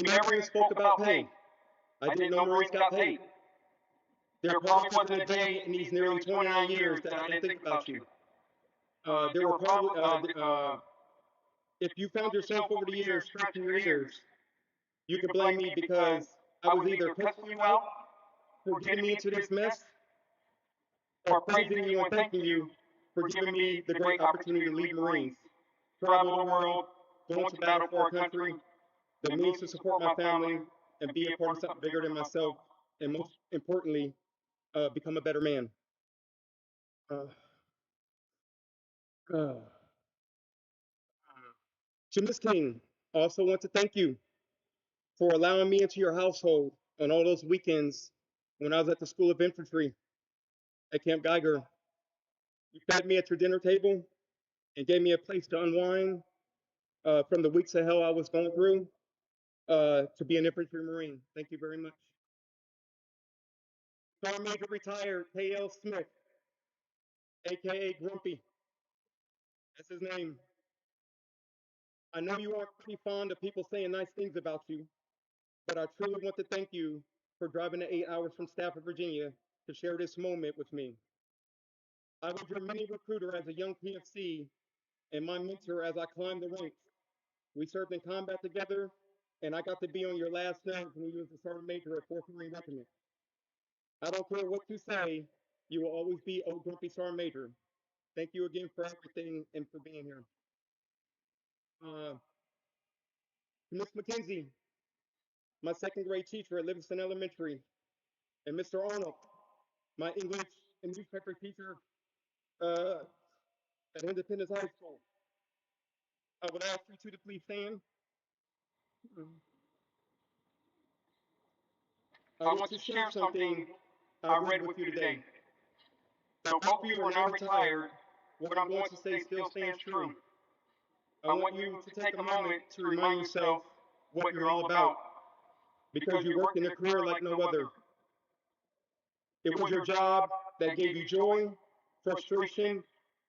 [SPEAKER 3] We never even spoke about pay. I didn't know Marines got paid. There probably wasn't a day in these nearly 29 years that I didn't think about you. There were probably, if you found yourself over the years scratching your ears, You could blame me because I was either cussing you out for getting me into this mess or praising you and thanking you for giving me the great opportunity to lead Marines, travel the world, go into battle for our country, the means to support my family, and be a part of something bigger than myself, and most importantly, become a better man. Uh, uh, to Ms. King, I also want to thank you for allowing me into your household on all those weekends when I was at the School of Infantry at Camp Geiger. You fed me at your dinner table and gave me a place to unwind from the weeks of hell I was going through to be an infantry Marine. Thank you very much. Sergeant Major retired K.L. Smith, aka Grumpy. That's his name. I know you aren't pretty fond of people saying nice things about you, but I truly want to thank you for driving the 8 hours from Stafford, Virginia to share this moment with me. I was your mini recruiter as a young PFC and my mentor as I climbed the ranks. We served in combat together, and I got to be on your last nerves when you was a sergeant major at 4th Marine Regiment. I don't care what you say, you will always be old grumpy sergeant major. Thank you again for everything and for being here. Uh, Miss McKenzie, my second grade teacher at Livingston Elementary, and Mr. Arnold, my English and newspaper teacher uh, at Independence High School. I would ask you two to please stand. I want to share something I read with you today. Though both of you are now retired, what I'm going to say still stands true. I want you to take a moment to remind yourself what you're all about, because you worked in a career like no other. It was your job that gave you joy, frustration,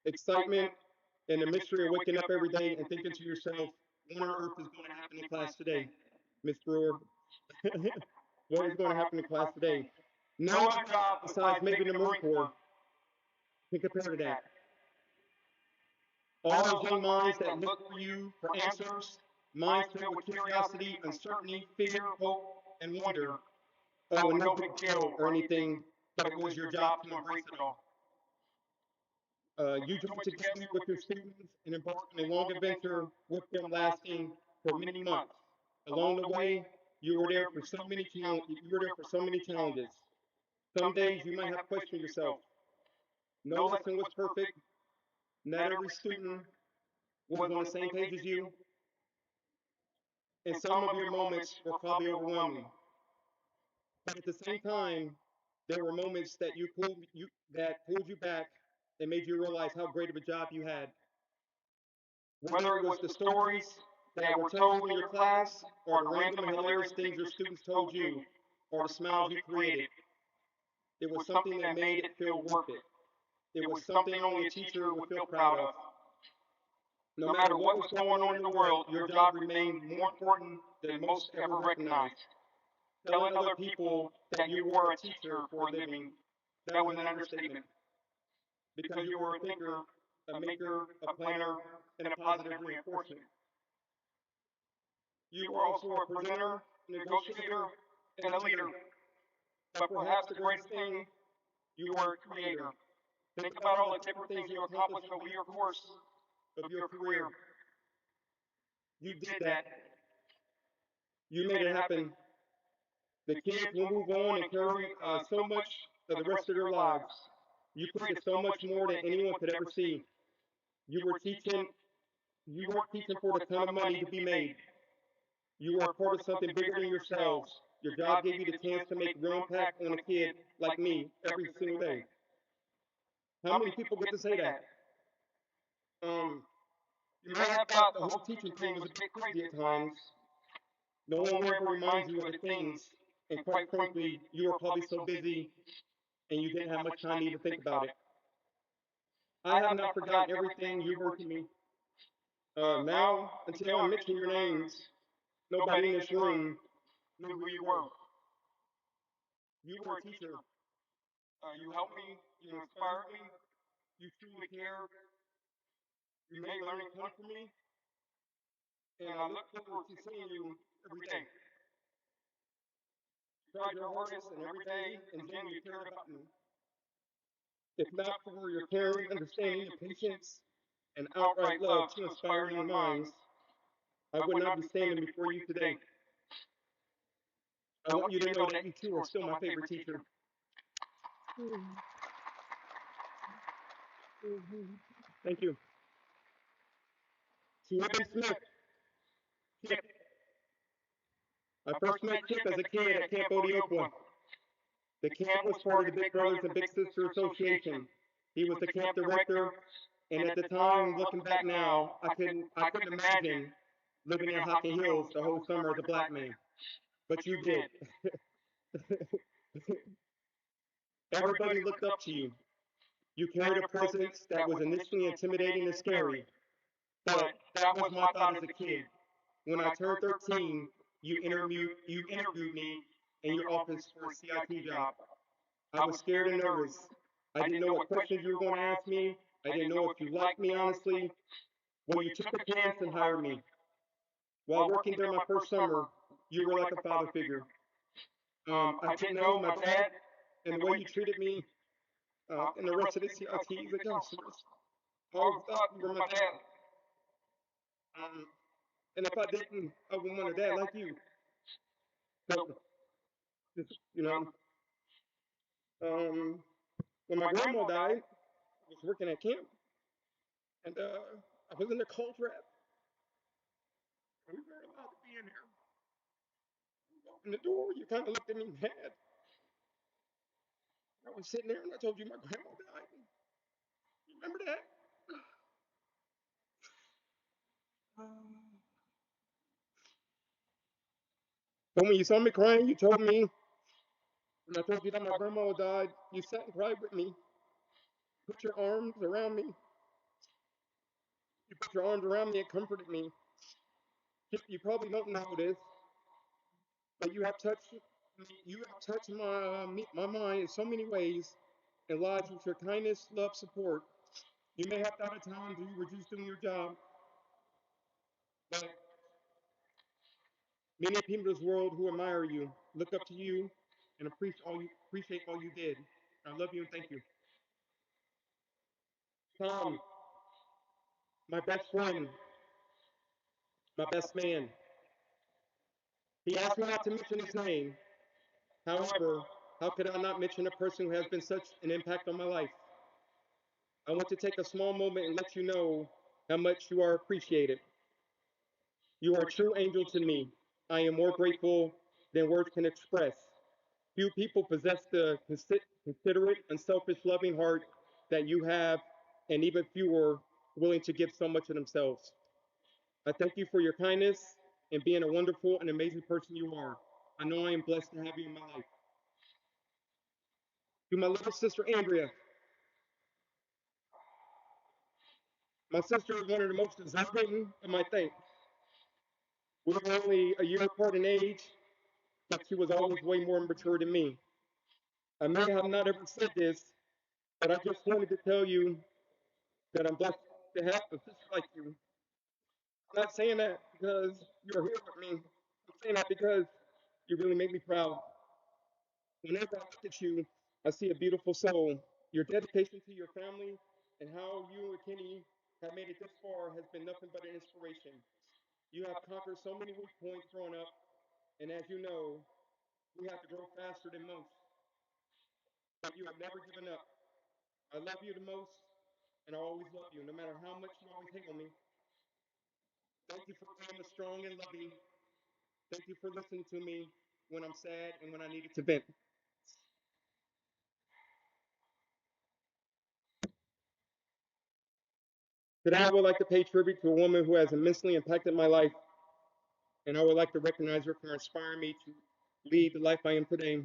[SPEAKER 3] excitement, and the mystery of waking up every day and thinking to yourself, what on earth is going to happen in class today, Miss Brewer? What is going to happen in class today? No other job besides maybe the Marine Corps can compare to that. All those young minds that look for you for answers, minds filled with curiosity, uncertainty, fear, hope, and wonder. Oh, and no big deal or anything, but it was your job to embrace it all. You joined together with your students and embarked on a long adventure with them lasting for many months. Along the way, you were there for so many challenges. Some days you might have questioned yourself. No lesson was perfect. Not every student was on the same page as you, and some of your moments were probably overwhelming. But at the same time, there were moments that pulled you back and made you realize how great of a job you had. Whether it was the stories that were told in your class, or the random and hilarious things your students told you, or the smiles you created, it was something that made it feel worth it. It was something only a teacher would feel proud of. No matter what was going on in the world, your job remained more important than most ever recognized. Telling other people that you were a teacher for a living, that was an understatement. Because you were a thinker, a maker, a planner, and a positive reinforcement. You were also a presenter, negotiator, and a leader. But perhaps the greatest thing, you were a creator. Think about all the different things you accomplished over your course of your career. You did that. You made it happen. The kids will move on and carry so much of the rest of their lives. You created so much more than anyone could ever see. You were teaching, you weren't teaching for the ton of money to be made. You were a part of something bigger than yourselves. Your job gave you the chance to make real impact on a kid like me every single day. How many people get to say that? You may have thought the whole teaching thing was a bit crazy at times. No one will ever remind you of the things, and quite frankly, you were probably so busy and you didn't have much time to even think about it. I have not forgotten everything you were to me. Now, until I mention your names, nobody in this room knew who you were. You were a teacher. You helped me, you inspired me, you truly cared, you made learning fun for me, and I look forward to seeing you every day. tried your hardest and every day and genuinely cared about me. If not for your caring, understanding, and patience, and outright love to inspire young minds, I would not be standing before you today. I want you to know that you two are still my favorite teacher. Thank you. To Evan Smith, Chip. I first met Chip as a kid at Camp Odeokwa. The camp was part of the Big Brothers and Big Sisters Association. He was the camp director, and at the time, looking back now, I couldn't imagine living in Hocking Hills the whole summer as a black man. But you did. Everybody looked up to you. You carried a presence that was initially intimidating and scary, but that was my thought as a kid. When I turned 13, you interviewed me in your office for a CIT job. I was scared and nervous. I didn't know what questions you were going to ask me. I didn't know if you liked me honestly. Well, you took a chance and hired me. While working there my first summer, you were like a father figure. I didn't know my dad and the way you treated me and the rest of the CITs and counselors. I always thought you were my dad. Um, and if I didn't, I wouldn't want a dad like you. So, just, when my grandma died, I was working at camp, and I was in the cold trap. We weren't allowed to be in there. You opened the door, you kind of looked at me mad. I was sitting there, and I told you my grandma died. You remember that? But when you saw me crying, you told me, when I told you that my grandma died, you sat and cried with me. Put your arms around me. You put your arms around me and comforted me. You probably don't know this, but you have touched me. You have touched my mind in so many ways and lives with your kindness, love, support. You may have thought at times that you were just doing your job, but many people in this world who admire you, look up to you, and appreciate all you did. I love you and thank you. Tom, my best friend, my best man. He asked me not to mention his name. However, how could I not mention a person who has been such an impact on my life? I want to take a small moment and let you know how much you are appreciated. You are a true angel to me. I am more grateful than words can express. Few people possess the considerate, unselfish, loving heart that you have, and even fewer willing to give so much of themselves. I thank you for your kindness and being a wonderful and amazing person you are. I know I am blessed to have you in my life. To my little sister Andrea, my sister is one of the most deserving of my thanks. We were only a year apart in age, but she was always way more mature than me. I may have not ever said this, but I just wanted to tell you that I'm blessed to have a sister like you. I'm not saying that because you're here with me. I'm saying that because you really make me proud. Whenever I look at you, I see a beautiful soul. Your dedication to your family and how you and Kenny have made it this far has been nothing but an inspiration. You have conquered so many weak points growing up, and as you know, we have to grow faster than most. But you have never given up. I love you the most, and I always love you, no matter how much you always hate on me. Thank you for being strong and loving. Thank you for listening to me when I'm sad and when I needed to vent. Today, I would like to pay tribute to a woman who has immensely impacted my life, and I would like to recognize her for inspiring me to lead the life I am today.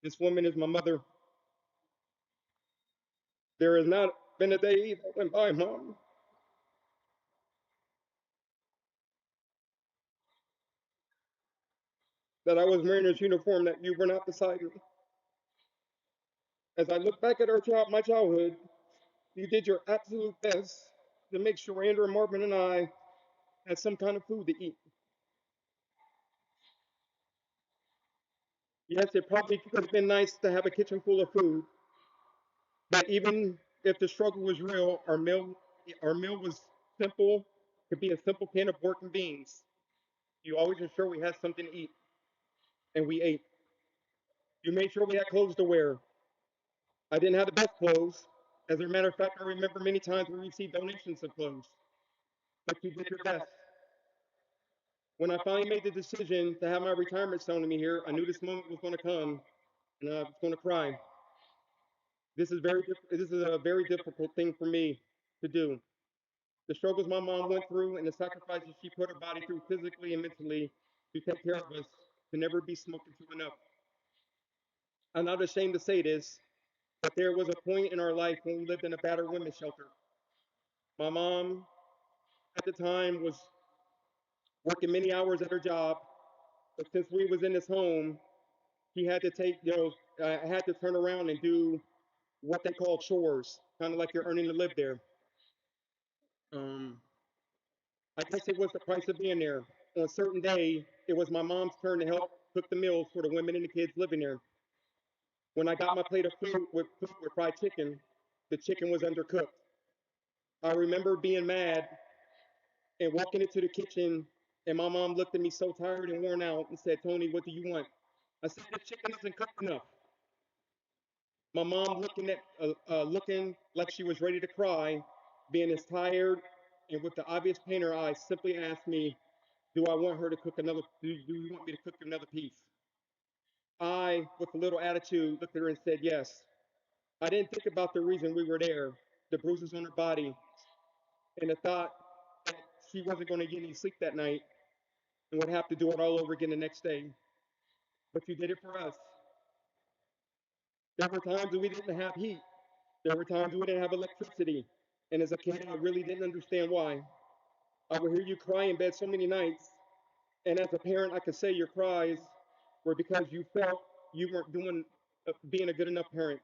[SPEAKER 3] This woman is my mother. There has not been a day that went by, Mom, that I was wearing this uniform that you were not beside me. As I look back at my childhood, you did your absolute best to make sure Andrew, Marvin, and I had some kind of food to eat. Yes, it probably could have been nice to have a kitchen full of food, but even if the struggle was real, our meal was simple. Could be a simple pan of pork and beans. You always ensure we had something to eat, and we ate. You made sure we had clothes to wear. I didn't have the best clothes. As a matter of fact, I remember many times we received donations of clothes, but you did your best. When I finally made the decision to have my retirement ceremony here, I knew this moment was going to come, and I was going to cry. This is a very difficult thing for me to do. The struggles my mom went through and the sacrifices she put her body through physically and mentally to take care of us can never be spoken to enough. I'm not ashamed to say this, but there was a point in our life when we lived in a battered women's shelter. My mom at the time was working many hours at her job, but since we was in this home, he had to I had to turn around and do what they call chores, kind of like you're earning to live there. Um, I guess it was the price of being there. On a certain day, it was my mom's turn to help cook the meals for the women and the kids living there. When I got my plate of food with fried chicken, the chicken was undercooked. I remember being mad and walking into the kitchen, and my mom looked at me so tired and worn out and said, "Tony, what do you want?" I said, "The chicken isn't cooked enough." My mom looking like she was ready to cry, being as tired and with the obvious pain in her eyes, simply asked me, "Do I want her to cook another? Do you want me to cook another piece?" I, with a little attitude, looked at her and said, "Yes." I didn't think about the reason we were there, the bruises on her body, and the thought that she wasn't going to get any sleep that night and would have to do it all over again the next day. But you did it for us. There were times that we didn't have heat. There were times we didn't have electricity. And as a kid, I really didn't understand why. I would hear you cry in bed so many nights. And as a parent, I could say your cries were because you felt you weren't being a good enough parent.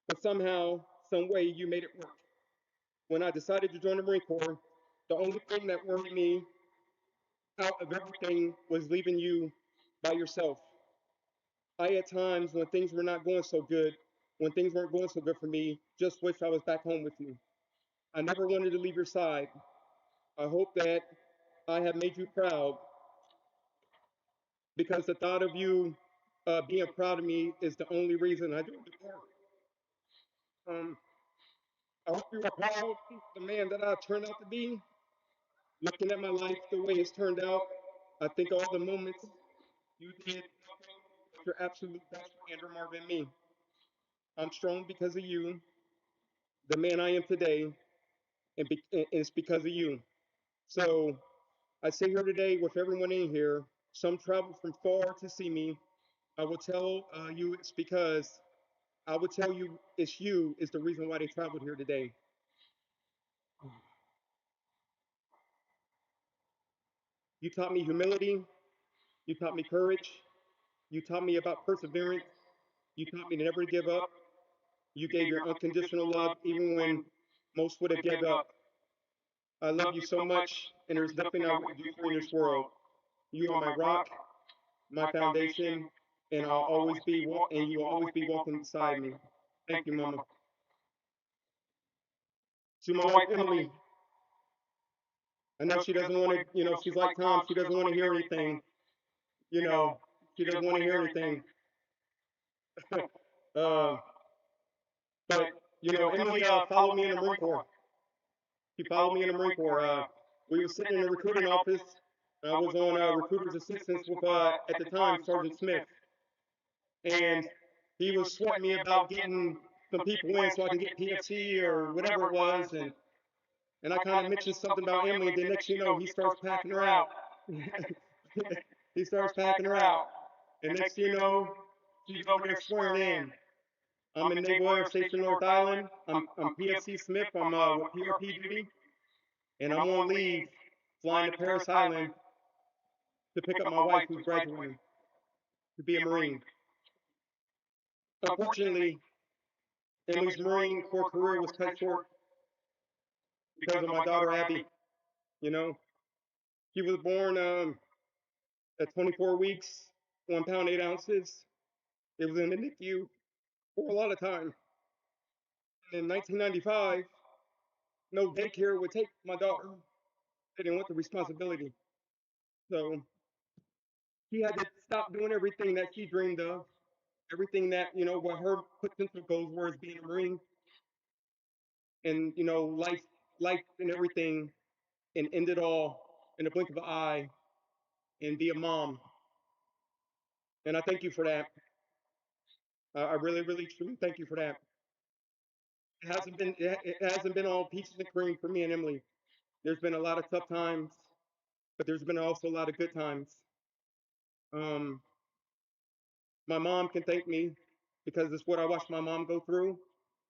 [SPEAKER 3] But somehow, some way, you made it work. When I decided to join the Marine Corps, the only thing that worried me out of everything was leaving you by yourself. I had times when things were not going so good, when things weren't going so good for me, just wish I was back home with you. I never wanted to leave your side. I hope that I have made you proud because the thought of you being proud of me is the only reason I do the work. Um, I hope you are proud of the man that I turned out to be. Looking at my life the way it's turned out, I think all the moments you did nothing but your absolute best for Andrew Marvin and me. I'm strong because of you, the man I am today, and it's because of you. So I sit here today with everyone in here. Some traveled from far to see me. I will tell you it's because I would tell you it's you is the reason why they traveled here today. You taught me humility. You taught me courage. You taught me about perseverance. You taught me to never give up. You gave your unconditional love even when most would have given up. I love you so much, and there's nothing I wouldn't do for you in this world. You are my rock, my foundation, and you will always be walking beside me. Thank you, Mama. To my wife Emily, I know she doesn't want to. She's like Tom. She doesn't want to hear anything. You know, she doesn't want to hear anything. uh, but Emily followed me in the Marine Corps. She followed me in the Marine Corps. We were sitting in the recruiting office. I was on recruiter's assistance with, at the time, Sergeant Smith, and he was sweating me about getting some people in so I can get PFC or whatever it was, and I kind of mentioned something about Emily, and then next you know, he starts packing her out. He starts packing her out, and next you know, she's over there swearing in. I'm in Naval Air Station North Island. I'm PFC Smith. I'm with PRP duty, and I'm on leave flying to Paris Island to pick up my wife who's graduating to be a Marine. Unfortunately, Emily's Marine Corps career was cut short because of my daughter Abby. You know, she was born at 24 weeks. 1 pound 8 ounces. It was in the NICU for a lot of time. And in 1995, no daycare would take my daughter. They didn't want the responsibility. So she had to stop doing everything that she dreamed of, everything that, what her potential goals were as being a Marine and, life and everything, and end it all in a blink of an eye and be a mom. And I thank you for that. I really, really, truly thank you for that. It hasn't been all peaches and cream for me and Emily. There's been a lot of tough times, but there's been also a lot of good times. Um, my mom can thank me because it's what I watched my mom go through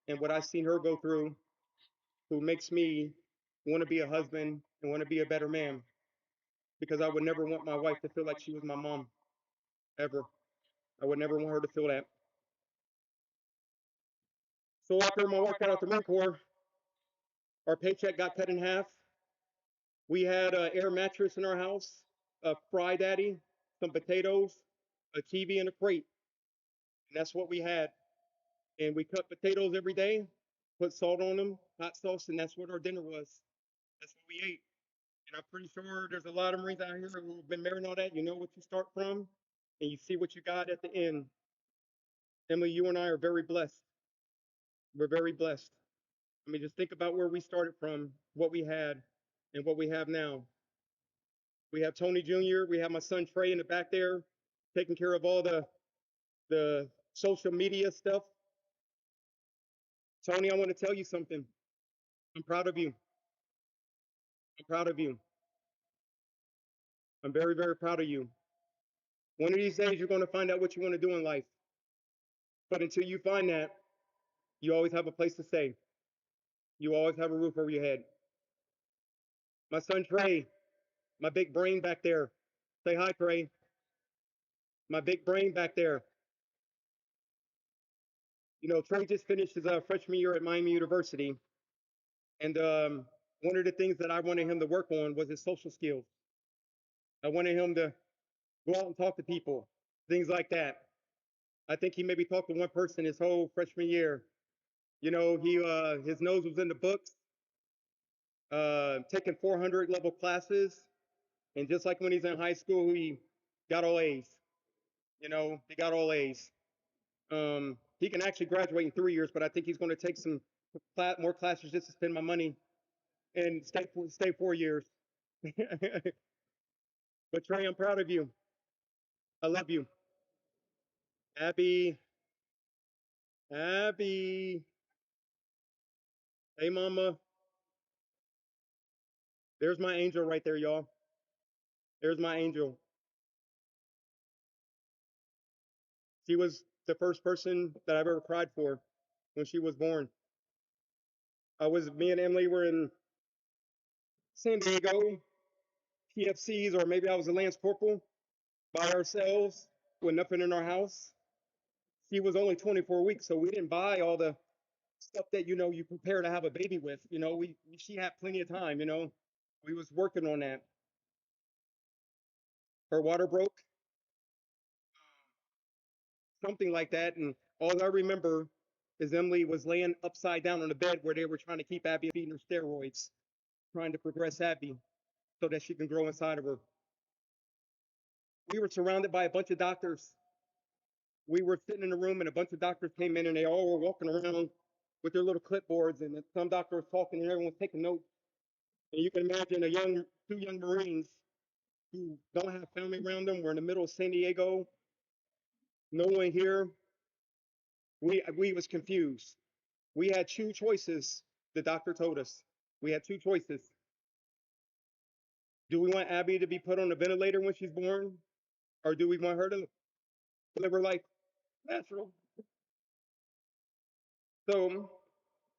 [SPEAKER 3] and what I've seen her go through, who makes me want to be a husband and want to be a better man. Because I would never want my wife to feel like she was my mom ever. I would never want her to feel that. So after my wife got out the Marine Corps, our paycheck got cut in half. We had an air mattress in our house, a fry daddy, some potatoes, a TV, and a crate. And that's what we had. And we cut potatoes every day, put salt on them, hot sauce, and that's what our dinner was. That's what we ate. And I'm pretty sure there's a lot of Marines out here who've been married and all that. You know what you start from, and you see what you got at the end. Emily, you and I are very blessed. We're very blessed. I mean, just think about where we started from, what we had, and what we have now. We have Tony Jr., we have my son Trey in the back there, taking care of all the social media stuff. Tony, I want to tell you something. I'm proud of you. I'm proud of you. I'm very, very proud of you. One of these days, you're going to find out what you want to do in life. But until you find that, you always have a place to stay. You always have a roof over your head. My son Trey, my big brain back there. Say hi, Trey. My big brain back there. Trey just finished his freshman year at Miami University. And one of the things that I wanted him to work on was his social skills. I wanted him to go out and talk to people, things like that. I think he maybe talked to one person his whole freshman year. He his nose was in the books, taking 400 level classes, and just like when he's in high school, he got all A's. He got all A's. He can actually graduate in 3 years, but I think he's going to take some more classes just to spend my money and stay 4 years. But Trey, I'm proud of you. I love you. Abby, Abby. Hey, mama. There's my angel right there, y'all. There's my angel. She was the first person that I've ever cried for when she was born. Me and Emily were in San Diego, PFCs, or maybe I was a Lance Corporal by ourselves with nothing in our house. She was only 24 weeks, so we didn't buy all the stuff that you prepare to have a baby with. She had plenty of time. We was working on that. Her water broke, something like that, and all I remember is Emily was laying upside down on the bed where they were trying to keep Abby feeding her steroids, trying to progress Abby so that she can grow inside of her. We were surrounded by a bunch of doctors. We were sitting in a room and a bunch of doctors came in and they all were walking around with their little clipboards and some doctor was talking and everyone was taking notes. And you can imagine two young Marines who don't have family around them. We're in the middle of San Diego, no one here. We was confused. We had two choices. The doctor told us we had two choices. Do we want Abby to be put on a ventilator when she's born, or do we want her to live her life natural? So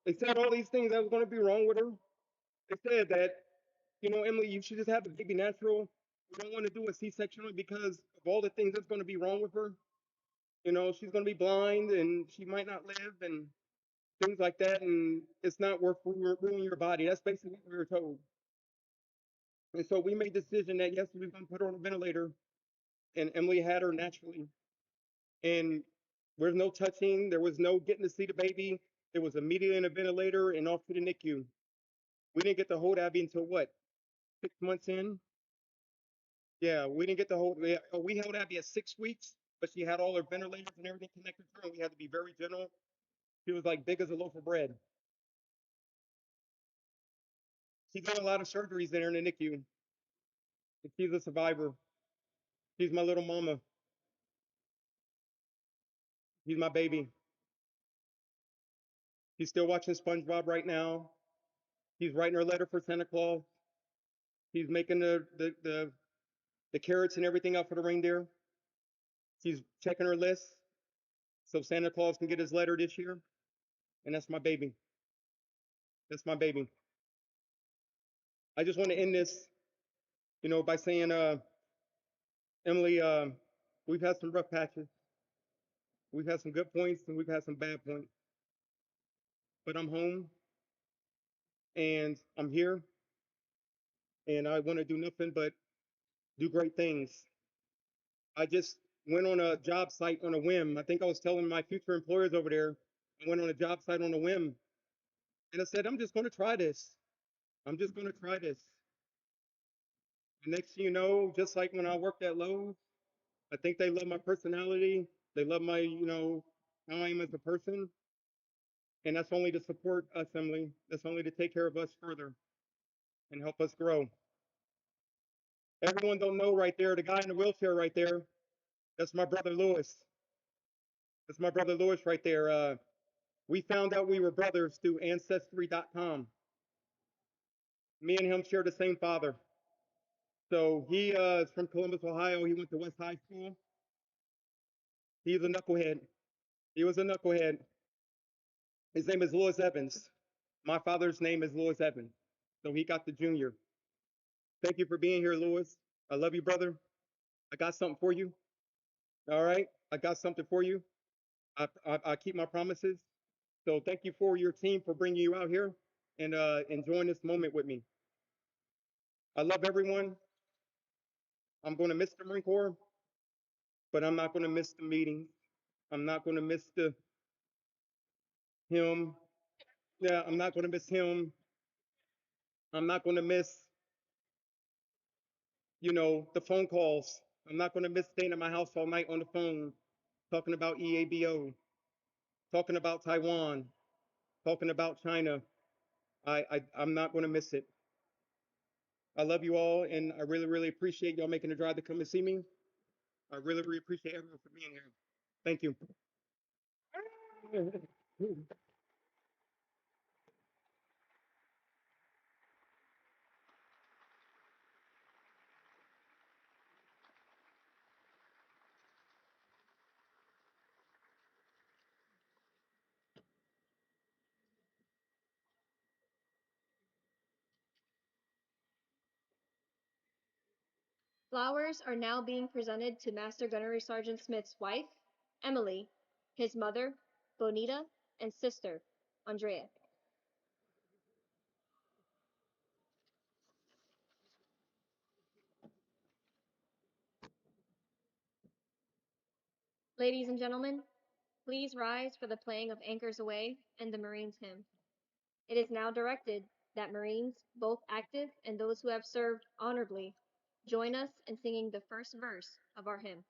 [SPEAKER 3] they said all these things that was going to be wrong with her. They said that, Emily, you should just have the baby natural. We don't want to do a C-section because of all the things that's going to be wrong with her. She's going to be blind and she might not live and things like that. And it's not worth ruining your body. That's basically what we were told. And so we made the decision that yes, we were going to put her on a ventilator and Emily had her naturally. And there's no touching, there was no getting to see the baby. It was immediately in a ventilator and off to the NICU. We didn't get to hold Abby until what, 6 months in? Yeah, we didn't get to hold. We held Abby at 6 weeks, but she had all her ventilators and everything connected to her, and we had to be very gentle. She was like big as a loaf of bread. She's got a lot of surgeries in her in the NICU. And she's a survivor. She's my little mama. She's my baby. She's still watching SpongeBob right now. She's writing her letter for Santa Claus. She's making the carrots and everything out for the reindeer. She's checking her list so Santa Claus can get his letter this year. And that's my baby. That's my baby. I just want to end this, by saying, Emily, we've had some rough patches. We've had some good points and we've had some bad points. But I'm home and I'm here and I want to do nothing but do great things. I just went on a job site on a whim. I think I was telling my future employers over there, I went on a job site on a whim. And I said, I'm just going to try this. I'm just going to try this. And next thing you know, just like when I worked at Lowe's, I think they love my personality. They love my, how I am as a person. And that's only to support us, Emily. That's only to take care of us further and help us grow. Everyone don't know right there, the guy in the wheelchair right there, that's my brother Lewis. That's my brother Lewis right there. We found out we were brothers through Ancestry.com. Me and him share the same father. So he is from Columbus, Ohio. He went to West High School. He's a knucklehead. He was a knucklehead. His name is Lewis Evans. My father's name is Lewis Evans. So he got the junior. Thank you for being here, Lewis. I love you, brother. I got something for you. All right. I got something for you. I keep my promises. So thank you for your team for bringing you out here and enjoying this moment with me. I love everyone. I'm going to miss the Marine Corps, but I'm not going to miss the meetings. I'm not going to miss him. Yeah, I'm not going to miss him. I'm not going to miss, the phone calls. I'm not going to miss staying at my house all night on the phone, talking about EABO, talking about Taiwan, talking about China. I'm not going to miss it. I love you all, and I really, really appreciate y'all making the drive to come and see me. I really, really appreciate everyone for being here. Thank you.
[SPEAKER 1] Flowers are now being presented to Master Gunnery Sergeant Smith's wife, Emily, his mother, Bonita, and sister, Andrea. Ladies and gentlemen, please rise for the playing of Anchors Aweigh and the Marines hymn. It is now directed that Marines, both active and those who have served honorably, join us in singing the first verse of our hymn.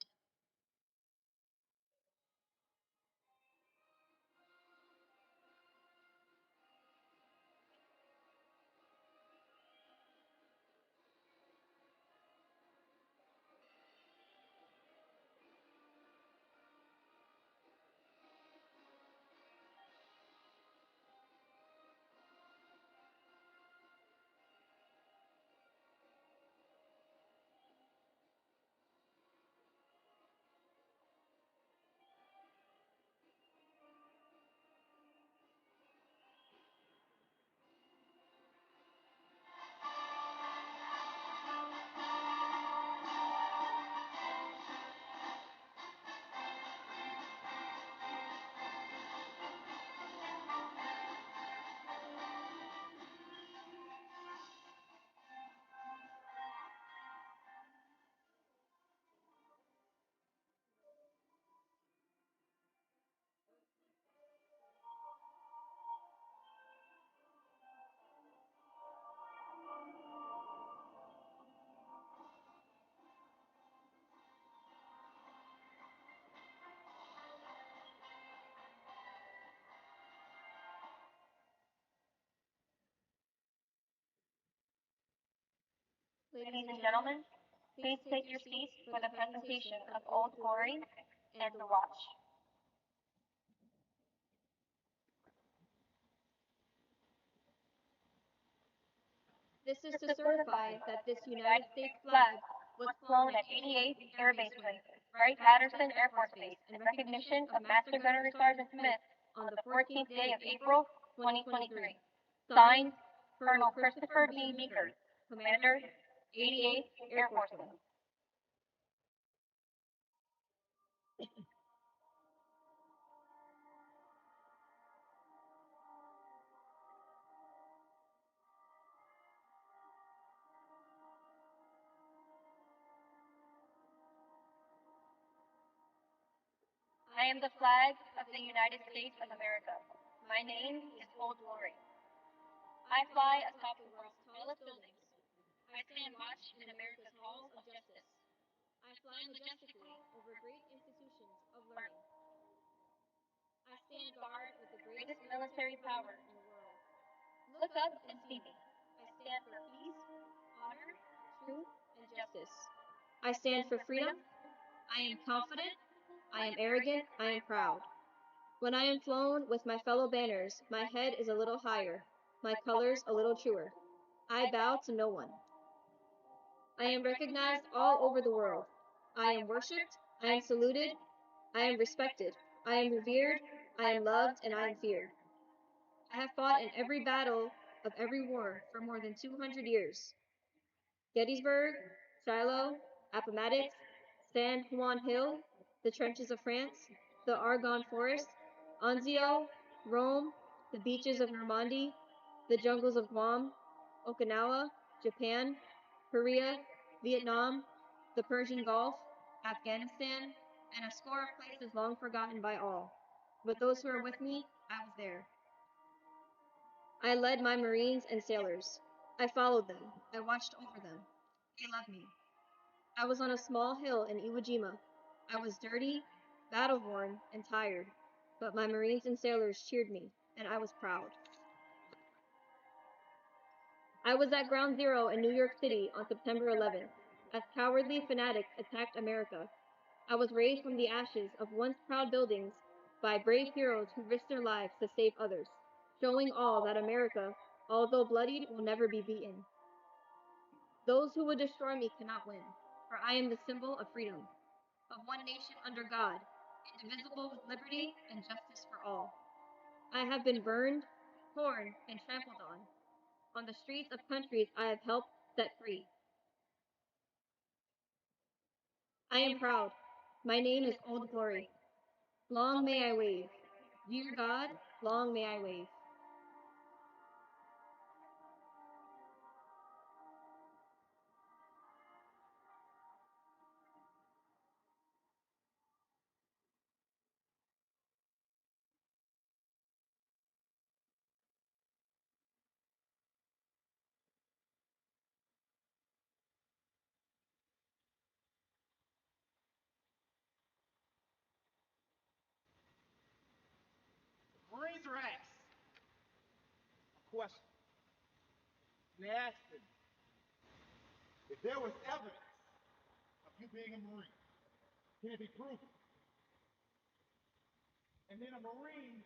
[SPEAKER 6] Ladies and gentlemen, please take your seats for the presentation of Old Glory and the Watch.
[SPEAKER 1] This is to certify that this United States flag was flown at 88th Air Base Wing, Wright-Patterson Air Force Base, in recognition of Master Gunnery Sergeant Smith on the 14th day of April, 2023. Signed, Colonel Christopher B. Meeker, Commander, 88th Air Force Wing. I am the flag of the United States of America. My name is Old Glory. I fly atop the world's tallest buildings. I stand watch in America's halls of justice. I fly majestically over great institutions of learning. I stand guard with the greatest military power in the world. Look up and see me. I stand for peace, honor, truth, and justice. I stand for freedom. I am confident. I am arrogant. I am proud. When I am flown with my fellow banners, my head is a little higher, my colors a little truer. I bow to no one. I am recognized all over the world. I am worshipped. I am saluted. I am respected. I am revered. I am loved, and I am feared. I have fought in every battle of every war for more than 200 years. Gettysburg, Shiloh, Appomattox, San Juan Hill, the trenches of France, the Argonne Forest, Anzio, Rome, the beaches of Normandy, the jungles of Guam, Okinawa, Japan, Korea, Vietnam, the Persian Gulf, Afghanistan, and a score of places long forgotten by all. But those who are with me, I was there. I led my Marines and sailors. I followed them. I watched over them. They loved me. I was on a small hill in Iwo Jima. I was dirty, battle worn, and tired, but my Marines and sailors cheered me, and I was proud. I was at Ground Zero in New York City on September 11th, as cowardly fanatics attacked America. I was raised from the ashes of once proud buildings by brave heroes who risked their lives to save others, showing all that America, although bloodied, will never be beaten. Those who would destroy me cannot win, for I am the symbol of freedom, of one nation under God, indivisible with liberty and justice for all. I have been burned, torn, and trampled on the streets of countries I have helped set free. I am proud. My name is Old Glory. Long may I wave. Dear God, long may I wave.
[SPEAKER 4] Marines are asked a question. And they asked them, if there was evidence of you being a Marine, can it be proven? And then a Marine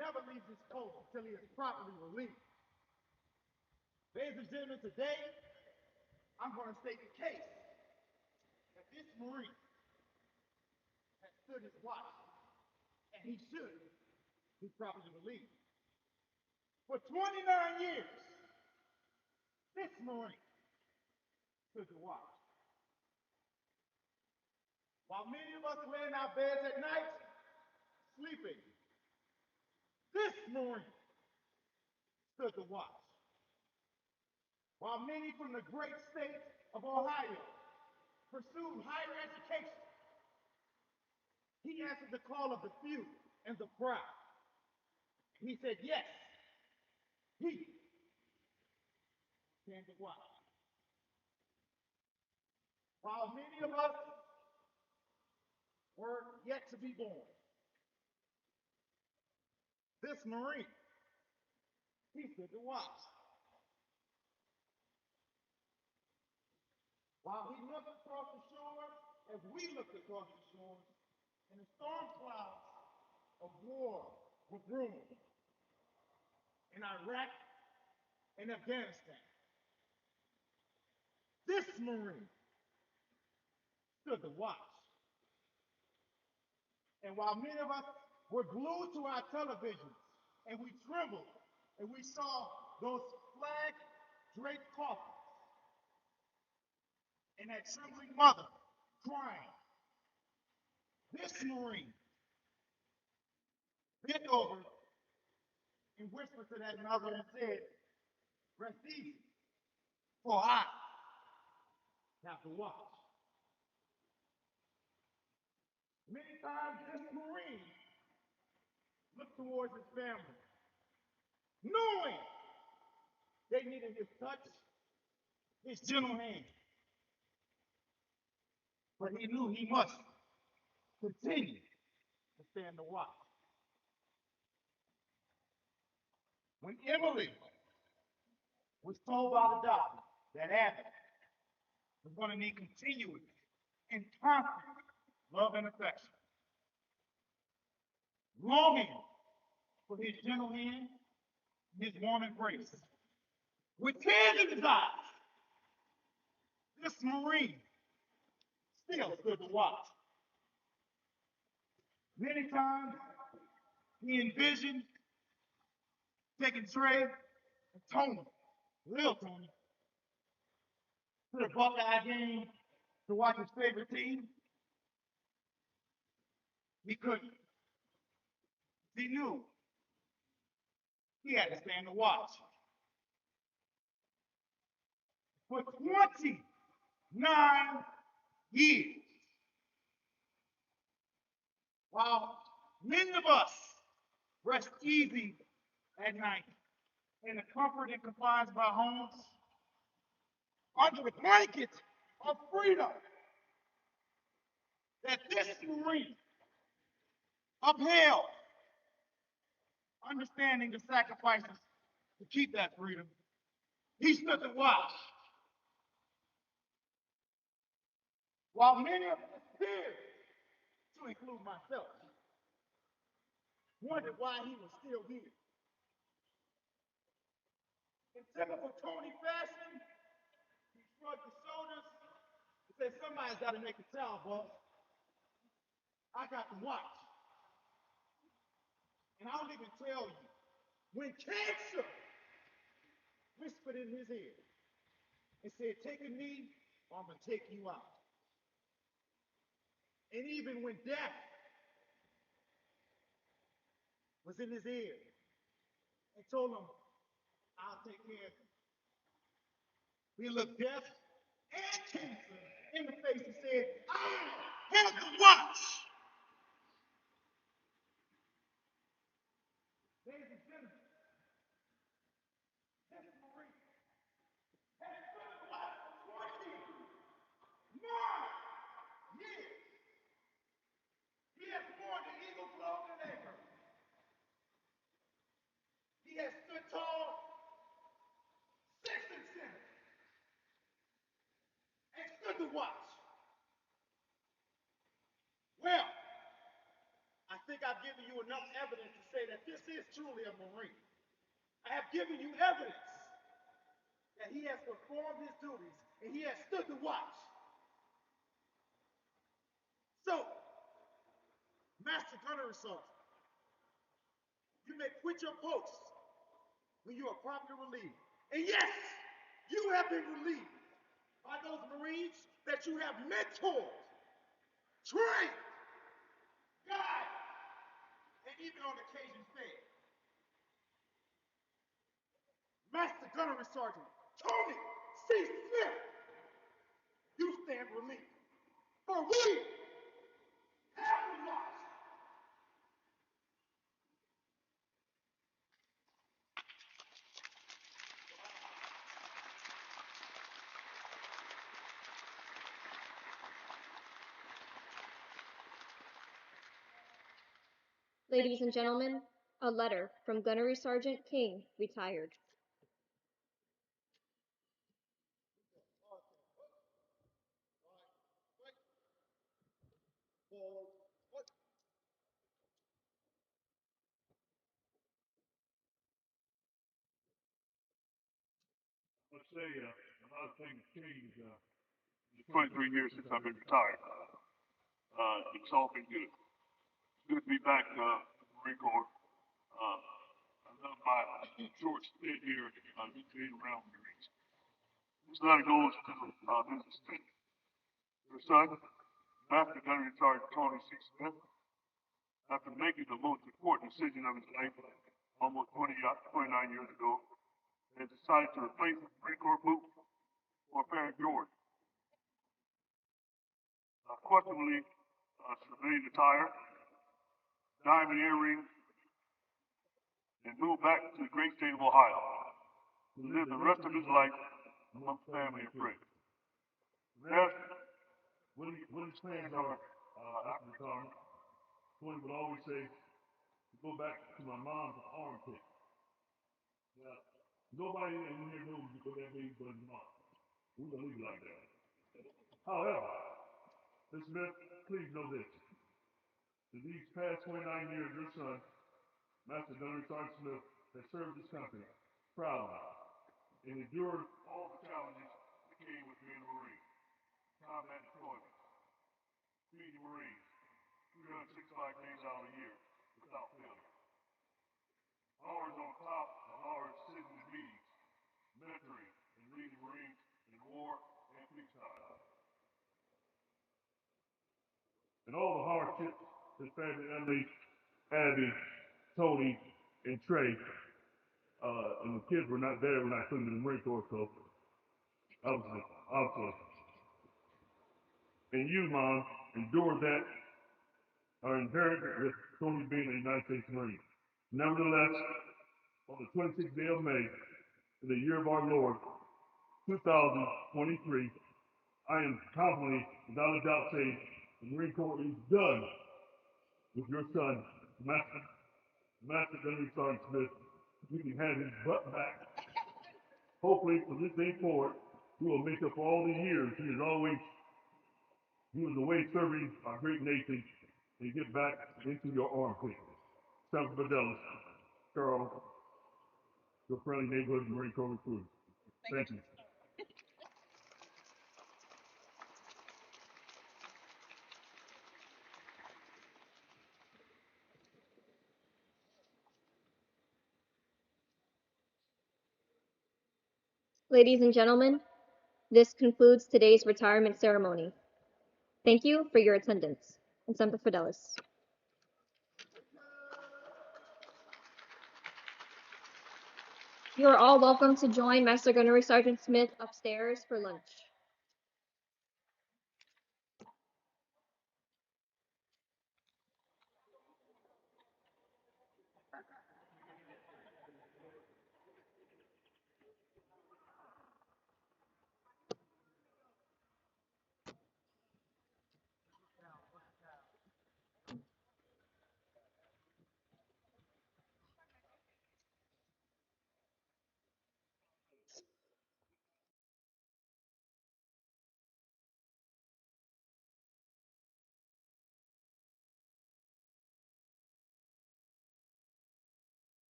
[SPEAKER 4] never leaves his post until he is properly released. Ladies and gentlemen, today I'm going to state the case that this Marine has stood his watch, and he should be properly released. For 29 years, this Marine stood the watch. While many of us lay in our beds at night, sleeping, this Marine stood the watch. While many from the great state of Ohio pursued higher education, he answered the call of the few and the proud. He said, yes, he can the watch. While many of us were yet to be born, this Marine, he stood the watch. While he looked across the shore, as we looked across the shore, and the storm clouds of war were brewing in Iraq and Afghanistan. This Marine stood to watch. And while many of us were glued to our televisions and we trembled and we saw those flag draped coffins and that trembling mother crying, this Marine bent over and whispered to that mother and said, rest easy, for I have to watch. Many times this Marine looked towards his family, knowing they needed his touch, his gentle hand. But he knew he must continue to stand the watch. When Emily was told by the doctor that Abby was going to need continuous and constant love and affection, longing for his gentle hand, his warm embrace, with tears in his eyes, this Marine still stood to watch. Many times he envisioned taking Trey and Tony, little Tony, to the Buckeye game to watch his favorite team. He couldn't. He knew he had to stand to watch. For 29 years, while many of us rest easy at night in the comfort and confines of our homes, under the blanket of freedom that this Marine upheld, understanding the sacrifices to keep that freedom, he stood to watch while many of his peers, to include myself, wondered why he was still here. In typical Tony fashion, he shrugged his shoulders and said, somebody's got to make the towel, boss. I got to watch. And I'll even tell you, when cancer whispered in his ear and said, take a knee or I'm going to take you out. And even when death was in his ear and told him, I'll take care of you. He looked death and cancer in the face and said, I have to watch. Ladies and gentlemen, this Marine has stood the watch for 29 years. He has worn the eagle cloak and apron. He has stood tall, six and seven, and stood to watch. Well, I think I've given you enough evidence to say that this is truly a Marine. I have given you evidence that he has performed his duties and he has stood to watch. So, Master Gunnery Sergeant, you may quit your post when you are properly relieved. And yes, you have been relieved by those Marines that you have mentored, trained, guided, and even on occasion fed. Master Gunnery Sergeant Tony C. Smith, you stand relieved. For we have been lost.
[SPEAKER 1] Ladies and gentlemen, a letter from Gunnery Sergeant King, retired.
[SPEAKER 5] say a lot of things changed in the 23 years since I've been retired. It's all been good. It's good to be back in the Marine Corps. I love my short stint here just being around Marines. This letter goes to Mrs. Smith. Her son, Master Gunnery Sergeant Tony C. Smith, after making the most important decision of his life almost 29 years ago, has decided to replace his Marine Corps boot for a pair of Jordan. Questionably, civilian attire, diamond earrings, and moved back to the great state of Ohio to live the rest of his life amongst family and friends. Yes, what his plans are after retirement, Tony would always say, go back to my mom's armpit. Now, nobody in here knows what that means but his mom. We're going to leave it like that. However, Ms. Smith, please know this. In these past 29 years, your son, Master Gunnery Sergeant Smith, has served this country proudly and endured all the challenges that came with being a Marine. Combat deployment, feeding Marines, 365 days out of the year without failure. Hours on top of hours sitting in meetings, mentoring and leading Marines in war and peacetime. And all the hardships his family, Emily, Abby, Tony, and Trey, and the kids were not there when I put them in the Marine Corps, so obviously. And you, Mom, endured that are inherent with Tony being a United States Marine. Nevertheless, on the 26th day of May, in the year of our Lord, 2023, I am confidently, without a doubt, saying the Marine Corps is done with your son, Master Gunnery Sergeant Smith. You can have his butt back. Hopefully, from this day forward, he will make up for all the years he was away serving our great nation and get back into your armpit. Senator Fidelis, Charles, your friendly neighborhood Marine Corps recruiter. Thank you.
[SPEAKER 1] Ladies and gentlemen, this concludes today's retirement ceremony. Thank you for your attendance. And Semper Fidelis. You are all welcome to join Master Gunnery Sergeant Smith upstairs for lunch.